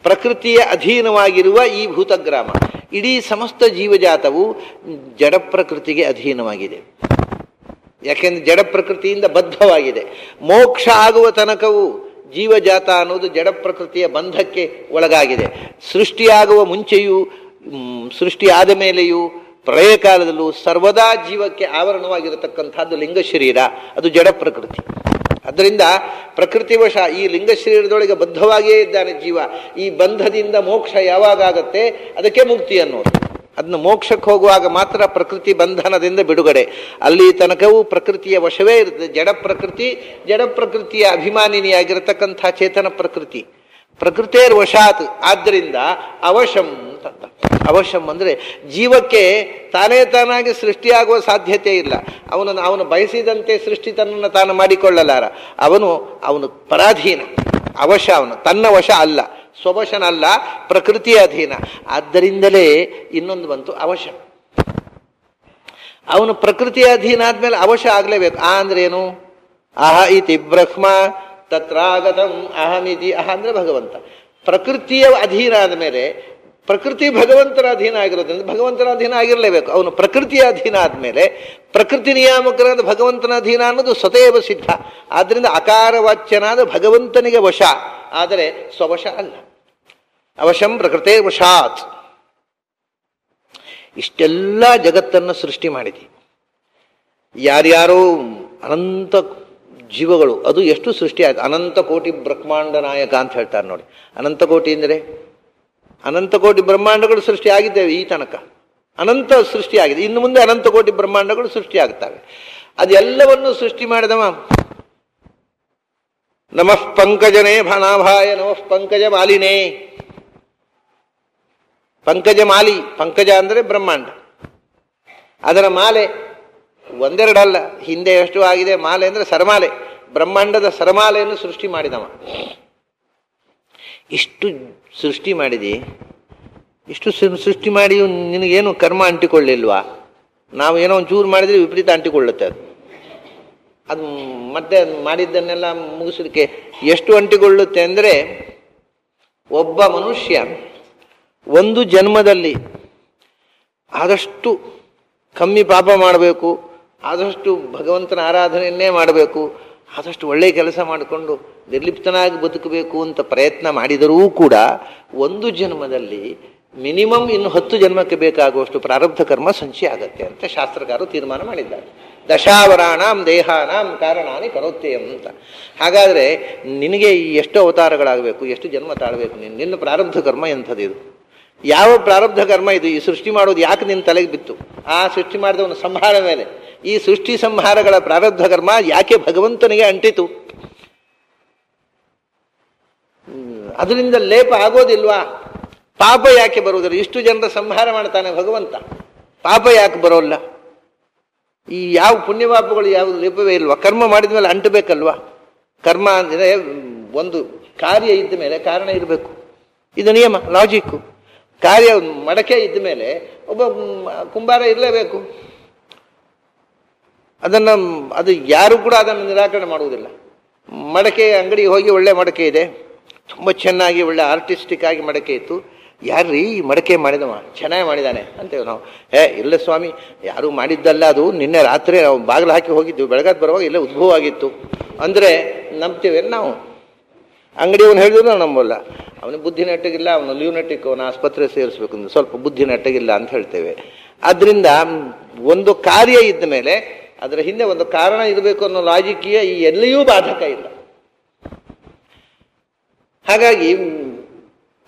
ಪ್ರಕೃತಿಯ ಅಧೀನವಾಗಿರುವ ಈ ಭೂತಗ್ರಾಮ, ಇಡೀ ಸಮಸ್ತ ಜೀವಜಾತವು ಜಡ ಪ್ರಕೃತಿಗೆ ಅಧೀನವಾಗಿದೆ. ಯಾಕೆಂದರೆ ಜಡ ಪ್ರಕೃತಿಯಿಂದ ಬದ್ಧವಾಗಿದೆ. ಮೋಕ್ಷ ಆಗುವ ತನಕವೂ ಜೀವಜಾತ ಅನ್ನೋದು ಜಡ ಪ್ರಕೃತಿಯ ಬಂಧಕ್ಕೆ ಒಳಗಾಗಿದೆ. ಸೃಷ್ಟಿಯಾಗುವ ಮುಂಚೆಯೂ, ಸೃಷ್ಟಿ ಆದ ಮೇಲೆಯೂ, ಪ್ರಳಯ ಕಾಲದಲ್ಲೂ ಸರ್ವದಾ ಜೀವಕ್ಕೆ ಆವರಣವಾಗಿರತಕ್ಕಂಥದ್ದು ಲಿಂಗ ಶರೀರ, ಅದು ಜಡ ಪ್ರಕೃತಿ. ಅದರಿಂದ ಪ್ರಕೃತಿ ವಶ ಈ ಲಿಂಗ ಶರೀರದೊಳಗೆ ಬದ್ಧವಾಗಿಯೇ ಇದ್ದಾನೆ ಜೀವ. ಈ ಬಂಧದಿಂದ ಮೋಕ್ಷ ಯಾವಾಗ ಆಗತ್ತೆ ಅದಕ್ಕೆ ಮುಕ್ತಿ ಅನ್ನೋದು. ಅದನ್ನು ಮೋಕ್ಷಕ್ಕೆ ಹೋಗುವಾಗ ಮಾತ್ರ ಪ್ರಕೃತಿ ಬಂಧನದಿಂದ ಬಿಡುಗಡೆ. ಅಲ್ಲಿ ತನಕವೂ ಪ್ರಕೃತಿಯ ವಶವೇ ಇರ್ತದೆ. ಜಡ ಪ್ರಕೃತಿ, ಜಡ ಪ್ರಕೃತಿಯ ಅಭಿಮಾನಿನಿಯಾಗಿರತಕ್ಕಂಥ ಚೇತನ ಪ್ರಕೃತಿ, ಪ್ರಕೃತಿಯರ್ ವಶಾತ್. ಆದ್ದರಿಂದ ಅವಶಂ ಅಂತ. ಅವಶಂ ಅಂದರೆ ಜೀವಕ್ಕೆ ತಾನೇ ತಾನಾಗಿ ಸೃಷ್ಟಿಯಾಗುವ ಸಾಧ್ಯತೆ ಇಲ್ಲ. ಅವನು ಬಯಸಿದಂತೆ ಸೃಷ್ಟಿ ತನ್ನನ್ನು ತಾನು ಮಾಡಿಕೊಳ್ಳಲಾರ. ಅವನು ಪರಾಧೀನ, ಅವಶ. ಅವನು ತನ್ನ ವಶ ಅಲ್ಲ, ಸ್ವವಶನಲ್ಲ, ಪ್ರಕೃತಿಯ ಅಧೀನ. ಆದ್ದರಿಂದಲೇ ಇನ್ನೊಂದು ಬಂತು, ಅವಶ. ಅವನು ಪ್ರಕೃತಿಯ ಅಧೀನ ಆದ್ಮೇಲೆ ಅವಶ ಆಗಲೇಬೇಕು. ಅಂದ್ರೆ ಏನು? ಅಹ ಇತಿ ಬ್ರಹ್ಮ ತತ್ರಾಗತಂ ಅಹಮಿತಿ. ಅಹ ಅಂದ್ರೆ ಭಗವಂತ. ಪ್ರಕೃತಿಯ ಅಧೀನ ಆದಮೇಲೆ ಪ್ರಕೃತಿ ಭಗವಂತನ ಅಧೀನ ಆಗಿರೋದ್ರಿಂದ ಭಗವಂತನ ಅಧೀನ ಆಗಿರಲೇಬೇಕು. ಅವನು ಪ್ರಕೃತಿಯ ಅಧೀನ ಆದಮೇಲೆ ಪ್ರಕೃತಿ ನಿಯಾಮಕರಾದ ಭಗವಂತನ ಅಧೀನ ಅನ್ನೋದು ಸ್ವತೇವ ಸಿದ್ಧ. ಆದ್ದರಿಂದ ಅಕಾರವಾಚ್ಯನಾದ ಭಗವಂತನಿಗೆ ವಶ, ಆದರೆ ಸ್ವವಶ ಅಲ್ಲ. ಅವಶಂ ಪ್ರಕೃತೇ ವಶಾತ್. ಇಷ್ಟೆಲ್ಲ ಜಗತ್ತನ್ನು ಸೃಷ್ಟಿ ಮಾಡಿದೆ. ಯಾರ್ಯಾರೋ ಅನಂತ ಜೀವಗಳು, ಅದು ಎಷ್ಟು ಸೃಷ್ಟಿ ಆಯ್ತು. ಅನಂತ ಕೋಟಿ ಬ್ರಹ್ಮಾಂಡ ನಾಯಕ ಅಂತ ಹೇಳ್ತಾರೆ ನೋಡಿ. ಅನಂತ ಕೋಟಿ ಅಂದರೆ ಅನಂತ ಕೋಟಿ ಬ್ರಹ್ಮಾಂಡಗಳು ಸೃಷ್ಟಿ ಆಗಿದ್ದೇವೆ. ಈ ತನಕ ಅನಂತ ಸೃಷ್ಟಿಯಾಗಿದೆ. ಇನ್ನು ಮುಂದೆ ಅನಂತ ಕೋಟಿ ಬ್ರಹ್ಮಾಂಡಗಳು ಸೃಷ್ಟಿಯಾಗ್ತವೆ. ಅದೆಲ್ಲವನ್ನು ಸೃಷ್ಟಿ ಮಾಡಿದವ ನಮಃ ಪಂಕಜನೇ ನಾಭಾಯ ನಮಃ ಪಂಕಜ ಮಾಲಿನೇ. ಪಂಕಜ ಮಾಲಿ, ಪಂಕಜ ಅಂದರೆ ಬ್ರಹ್ಮಾಂಡ, ಅದರ ಮಾಲೆ ಒಂದೆರಡಲ್ಲ, ಹಿಂದೆ ಎಷ್ಟು ಆಗಿದೆ. ಮಾಲೆ ಅಂದರೆ ಸರಮಾಲೆ, ಬ್ರಹ್ಮಾಂಡದ ಸರಮಾಲೆಯನ್ನು ಸೃಷ್ಟಿ ಮಾಡಿದವ. ಇಷ್ಟು ಸೃಷ್ಟಿ ಮಾಡಿದಿ, ಇಷ್ಟು ಸೃಷ್ಟಿ ಮಾಡಿ ನಿನಗೇನು ಕರ್ಮ ಅಂಟಿಕೊಳ್ಳಿಲ್ವಾ? ನಾವು ಏನೋ ಒಂದು ಚೂರು ಮಾಡಿದರೆ ವಿಪರೀತ ಅಂಟಿಕೊಳ್ಳುತ್ತೆ. ಅದು ಮತ್ತೆ ಮಾಡಿದ್ದನ್ನೆಲ್ಲ ಮುಗಿಸಲಿಕ್ಕೆ ಎಷ್ಟು ಅಂಟಿಕೊಳ್ಳುತ್ತೆ ಅಂದರೆ, ಒಬ್ಬ ಮನುಷ್ಯ ಒಂದು ಜನ್ಮದಲ್ಲಿ ಆದಷ್ಟು ಕಮ್ಮಿ ಪಾಪ ಮಾಡಬೇಕು, ಆದಷ್ಟು ಭಗವಂತನ ಆರಾಧನೆಯನ್ನೇ ಮಾಡಬೇಕು, ಆದಷ್ಟು ಒಳ್ಳೆಯ ಕೆಲಸ ಮಾಡಿಕೊಂಡು ನಿರ್ಲಿಪ್ತನಾಗಿ ಬದುಕಬೇಕು ಅಂತ ಪ್ರಯತ್ನ ಮಾಡಿದರೂ ಕೂಡ ಒಂದು ಜನ್ಮದಲ್ಲಿ ಮಿನಿಮಮ್ ಇನ್ನು 10 ಜನ್ಮಕ್ಕೆ ಬೇಕಾಗುವಷ್ಟು ಪ್ರಾರಬ್ಧ ಕರ್ಮ ಸಂಚಯ ಆಗತ್ತೆ ಅಂತ ಶಾಸ್ತ್ರಕಾರರು ತೀರ್ಮಾನ ಮಾಡಿದ್ದಾರೆ. ದಶಾವರಾಣಾಂ ದೇಹಾನಾಂ ಕಾರಣಾನಿ ಕರೋತ್ಯಯಂ ಅಂತ. ಹಾಗಾದರೆ ನಿನಗೆ ಎಷ್ಟು ಅವತಾರಗಳಾಗಬೇಕು, ಎಷ್ಟು ಜನ್ಮ ತಾಳಬೇಕು, ನಿನ್ನ ಪ್ರಾರಬ್ಧ ಕರ್ಮ ಎಂಥದ್ದು? ಯಾವ ಪ್ರಾರಬ್ಧ ಕರ್ಮ ಇದು? ಈ ಸೃಷ್ಟಿ ಮಾಡೋದು ಯಾಕೆ ನಿನ್ನ ತಲೆಗೆ ಬಿತ್ತು? ಆ ಸೃಷ್ಟಿ ಮಾಡಿದವನ ಸಂಹಾರ ಮೇಲೆ ಈ ಸೃಷ್ಟಿ ಸಂಹಾರಗಳ ಪ್ರಾರಬ್ಧ ಕರ್ಮ ಯಾಕೆ ಭಗವಂತನಿಗೆ ಅಂಟಿತು? ಅದರಿಂದ ಲೇಪ ಆಗೋದಿಲ್ವಾ? ಪಾಪ ಯಾಕೆ ಬರುವುದಿಲ್ಲ? ಇಷ್ಟು ಜನರ ಸಂಹಾರ ಮಾಡ್ತಾನೆ ಭಗವಂತ, ಪಾಪ ಯಾಕೆ ಬರೋಲ್ಲ? ಈ ಯಾವ ಪುಣ್ಯಪಾಪಗಳು ಯಾವುದು ಲೇಪವೇ ಇಲ್ವಾ? ಕರ್ಮ ಮಾಡಿದ ಮೇಲೆ ಅಂಟಬೇಕಲ್ವಾ? ಕರ್ಮ ಅಂದರೆ ಒಂದು ಕಾರ್ಯ ಇದ್ದ ಮೇಲೆ ಕಾರಣ ಇರಬೇಕು, ಇದು ನಿಯಮ, ಲಾಜಿಕ್ಕು. ಕಾರ್ಯ ಮಡಕೆ ಇದ್ದ ಮೇಲೆ ಒಬ್ಬ ಕುಂಬಾರ ಇರಲೇಬೇಕು. ಅದು ಯಾರು ಕೂಡ ಅದನ್ನು ನಿರಾಕರಣೆ ಮಾಡುವುದಿಲ್ಲ. ಮಡಕೆ ಅಂಗಡಿಗೆ ಹೋಗಿ ಒಳ್ಳೆ ಮಡಕೆ ಇದೆ, ತುಂಬ ಚೆನ್ನಾಗಿ ಒಳ್ಳೆ ಆರ್ಟಿಸ್ಟಿಕ್ ಆಗಿ ಮಡಕೆ ಇತ್ತು, ಯಾರ್ರೀ ಈ ಮಡಕೆ ಮಾಡಿದವ, ಚೆನ್ನಾಗಿ ಮಾಡಿದ್ದಾನೆ ಅಂತೇವೆ ನಾವು. ಇಲ್ಲ ಸ್ವಾಮಿ, ಯಾರೂ ಮಾಡಿದ್ದಲ್ಲ, ಅದು ನಿನ್ನೆ ರಾತ್ರಿ ನಾವು ಬಾಗಿಲು ಹಾಕಿ ಹೋಗಿದ್ದು, ಬೆಳಗಾದ ಬರುವಾಗ ಇಲ್ಲೇ ಉದ್ಭವ ಆಗಿತ್ತು ಅಂದರೆ ನಂಬ್ತೇವೆ ನಾವು. ಅಂಗಡಿಯವನು ಹೇಳಿದ್ರು ನಾವು ನಂಬಲ್ಲ. ಅವನಿಗೆ ಬುದ್ಧಿ ನೆಟ್ಟಗಿಲ್ಲ, ಅವನು ಲ್ಯೂನೆಟಿಕ್, ಅವನ ಆಸ್ಪತ್ರೆ ಸೇರಿಸ್ಬೇಕು, ಸ್ವಲ್ಪ ಬುದ್ಧಿ ನೆಟ್ಟಗಿಲ್ಲ ಅಂತ ಹೇಳ್ತೇವೆ. ಆದ್ದರಿಂದ ಒಂದು ಕಾರ್ಯ ಇದ್ದ ಮೇಲೆ ಅದರ ಹಿಂದೆ ಒಂದು ಕಾರಣ ಇರಬೇಕು ಅನ್ನೋ ಲಾಜಿಕ್ಕಿಯ ಈ ಎಲ್ಲಿಯೂ ಬಾಧಕ ಇಲ್ಲ. ಹಾಗಾಗಿ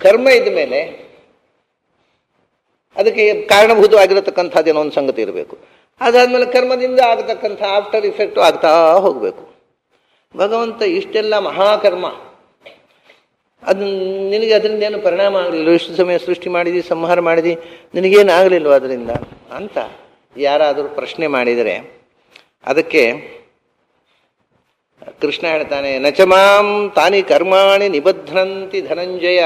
ಕರ್ಮ ಇದ್ದ ಮೇಲೆ ಅದಕ್ಕೆ ಕಾರಣಭೂತವಾಗಿರತಕ್ಕಂಥದ್ದೇನೋ ಒಂದು ಸಂಗತಿ ಇರಬೇಕು. ಅದಾದಮೇಲೆ ಕರ್ಮದಿಂದ ಆಗತಕ್ಕಂಥ ಆಫ್ಟರ್ ಇಫೆಕ್ಟು ಆಗ್ತಾ ಹೋಗಬೇಕು. ಭಗವಂತ ಇಷ್ಟೆಲ್ಲ ಮಹಾಕರ್ಮ, ಅದು ನಿನಗೆ ಅದರಿಂದ ಏನು ಪರಿಣಾಮ ಆಗಲಿಲ್ಲ, ಇಷ್ಟು ಸಮಯ ಸೃಷ್ಟಿ ಮಾಡಿದಿ, ಸಂಹಾರ ಮಾಡಿದಿ, ನಿನಗೇನು ಆಗಲಿಲ್ವ ಅದರಿಂದ ಅಂತ ಯಾರಾದರೂ ಪ್ರಶ್ನೆ ಮಾಡಿದರೆ ಅದಕ್ಕೆ ಕೃಷ್ಣ ಹೇಳ್ತಾನೆ, ನಚಮಾಂ ತಾನಿ ಕರ್ಮಾಣಿ ನಿಬಧ್ನಂತಿ ಧನಂಜಯ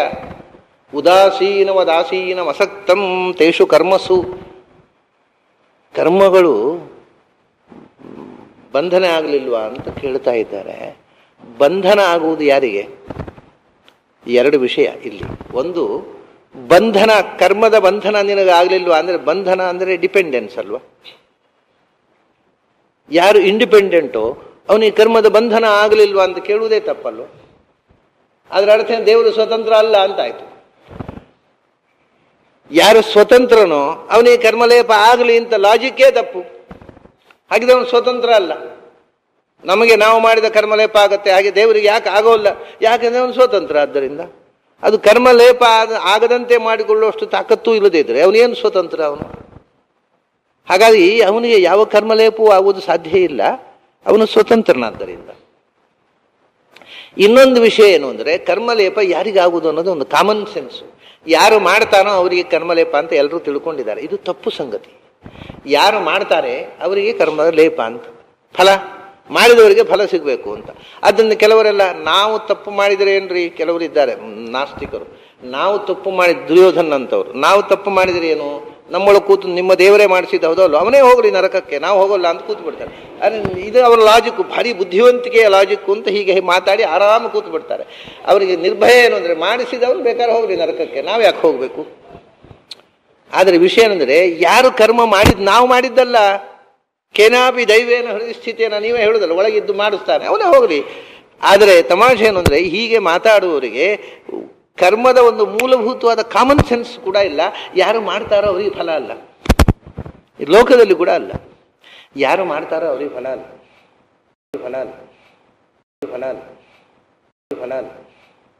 ಉದಾಸೀನವದಾಸೀನಮಸಕ್ತಂ ತೇಷು ಕರ್ಮಸು. ಕರ್ಮಗಳು ಬಂಧನ ಆಗಲಿಲ್ವಾ ಅಂತ ಕೇಳ್ತಾ ಇದ್ದಾರೆ. ಬಂಧನ ಆಗುವುದು ಯಾರಿಗೆ? 2 ವಿಷಯ ಇಲ್ಲಿ. ಒಂದು, ಬಂಧನ, ಕರ್ಮದ ಬಂಧನ ನಿನಗಾಗಲಿಲ್ವಾ ಅಂದರೆ, ಬಂಧನ ಅಂದರೆ ಡಿಪೆಂಡೆನ್ಸ್ ಅಲ್ವಾ? ಯಾರು ಇಂಡಿಪೆಂಡೆಂಟೋ ಅವನಿಗೆ ಕರ್ಮದ ಬಂಧನ ಆಗಲಿಲ್ವಾ ಅಂತ ಕೇಳುವುದೇ ತಪ್ಪಲ್ವ? ಅದರ ಅರ್ಥ ದೇವರು ಸ್ವತಂತ್ರ ಅಲ್ಲ ಅಂತಾಯ್ತು. ಯಾರು ಸ್ವತಂತ್ರನೋ ಅವನಿಗೆ ಕರ್ಮಲೇಪ ಆಗಲಿ ಅಂತ ಲಾಜಿಕ್ಕೇ ತಪ್ಪು. ಹಾಗಿದ್ರೆ ಅವನು ಸ್ವತಂತ್ರ ಅಲ್ಲ. ನಮಗೆ ನಾವು ಮಾಡಿದ ಕರ್ಮಲೇಪ ಆಗತ್ತೆ, ಹಾಗೆ ದೇವರಿಗೆ ಯಾಕೆ ಆಗೋಲ್ಲ? ಯಾಕೆಂದ್ರೆ ಅವನು ಸ್ವತಂತ್ರ. ಆದ್ದರಿಂದ ಅದು ಕರ್ಮಲೇಪ ಆಗದಂತೆ ಮಾಡಿಕೊಳ್ಳುವಷ್ಟು ತಾಕತ್ತೂ ಇಲ್ಲದೇ ಇದ್ರೆ ಅವನೇನು ಸ್ವತಂತ್ರ ಅವನು? ಹಾಗಾಗಿ ಅವನಿಗೆ ಯಾವ ಕರ್ಮಲೇಪವೂ ಆಗುವುದು ಸಾಧ್ಯ ಇಲ್ಲ, ಅವನು ಸ್ವತಂತ್ರನಾದ್ದರಿಂದ. ಇನ್ನೊಂದು ವಿಷಯ ಏನು ಅಂದರೆ, ಕರ್ಮಲೇಪ ಯಾರಿಗಾಗುವುದು ಅನ್ನೋದು ಒಂದು ಕಾಮನ್ ಸೆನ್ಸು. ಯಾರು ಮಾಡ್ತಾನೋ ಅವರಿಗೆ ಕರ್ಮಲೇಪ ಅಂತ ಎಲ್ಲರೂ ತಿಳ್ಕೊಂಡಿದ್ದಾರೆ. ಇದು ತಪ್ಪು ಸಂಗತಿ. ಯಾರು ಮಾಡ್ತಾರೆ ಅವರಿಗೆ ಕರ್ಮದ ಲೇಪ ಅಂತ, ಫಲ ಮಾಡಿದವರಿಗೆ ಫಲ ಸಿಗಬೇಕು ಅಂತ. ಅದನ್ನು ಕೆಲವರೆಲ್ಲ ನಾವು ತಪ್ಪು ಮಾಡಿದರೆ ಏನ್ರಿ, ಕೆಲವರು ಇದ್ದಾರೆ ನಾಸ್ತಿಕರು, ನಾವು ತಪ್ಪು ಮಾಡಿ, ದುರ್ಯೋಧನ ಅಂತವ್ರು, ನಾವು ತಪ್ಪು ಮಾಡಿದರೆ ಏನು, ನಮ್ಮೊಳಗೆ ಕೂತು ನಿಮ್ಮ ದೇವರೇ ಮಾಡಿಸಿದ ಹೌದಲ್ಲ, ಅವನೇ ಹೋಗಲಿ ನರಕಕ್ಕೆ, ನಾವು ಹೋಗಲ್ಲ ಅಂತ ಕೂತು ಬಿಡ್ತಾರೆ. ಇದು ಅವರ ಲಾಜಿಕ್ಕು, ಭಾರಿ ಬುದ್ಧಿವಂತಿಕೆಯ ಲಾಜಿಕ್ಕು ಅಂತ ಹೀಗೆ ಮಾತಾಡಿ ಆರಾಮ ಕೂತು ಬಿಡ್ತಾರೆ. ಅವರಿಗೆ ನಿರ್ಭಯ ಏನು ಅಂದರೆ, ಮಾಡಿಸಿದವರು ಬೇಕಾದ್ರೆ ಹೋಗಲಿ ನರಕಕ್ಕೆ, ನಾವು ಯಾಕೆ ಹೋಗಬೇಕು? ಆದರೆ ವಿಷಯ ಏನಂದರೆ, ಯಾರು ಕರ್ಮ ಮಾಡಿದ್ದು, ನಾವು ಮಾಡಿದ್ದಲ್ಲ, ಕೇನಾಪಿ ದೈವೇನ ಹೃದಯ ಸ್ಥಿತಿಯನ್ನು ನೀವೇ ಹೇಳುದಲ್ಲ, ಒಳಗಿದ್ದು ಮಾಡಿಸ್ತಾನೆ, ಅವನೇ ಹೋಗಲಿ. ಆದರೆ ತಮಾಷೆ ಏನು ಅಂದರೆ, ಹೀಗೆ ಮಾತಾಡುವವರಿಗೆ ಕರ್ಮದ ಒಂದು ಮೂಲಭೂತವಾದ ಕಾಮನ್ ಸೆನ್ಸ್ ಕೂಡ ಇಲ್ಲ. ಯಾರು ಮಾಡ್ತಾರೋ ಅವರಿಗೆ ಫಲ ಅಲ್ಲ, ಈ ಲೋಕದಲ್ಲಿ ಕೂಡ ಅಲ್ಲ. ಯಾರು ಮಾಡ್ತಾರೋ ಅವರಿಗೆ ಫಲ ಅಲ್ಲ, ಫಲ ಅಲ್ಲ, ಫಲ ಅಲ್ಲ, ಫಲ ಅಲ್ಲ.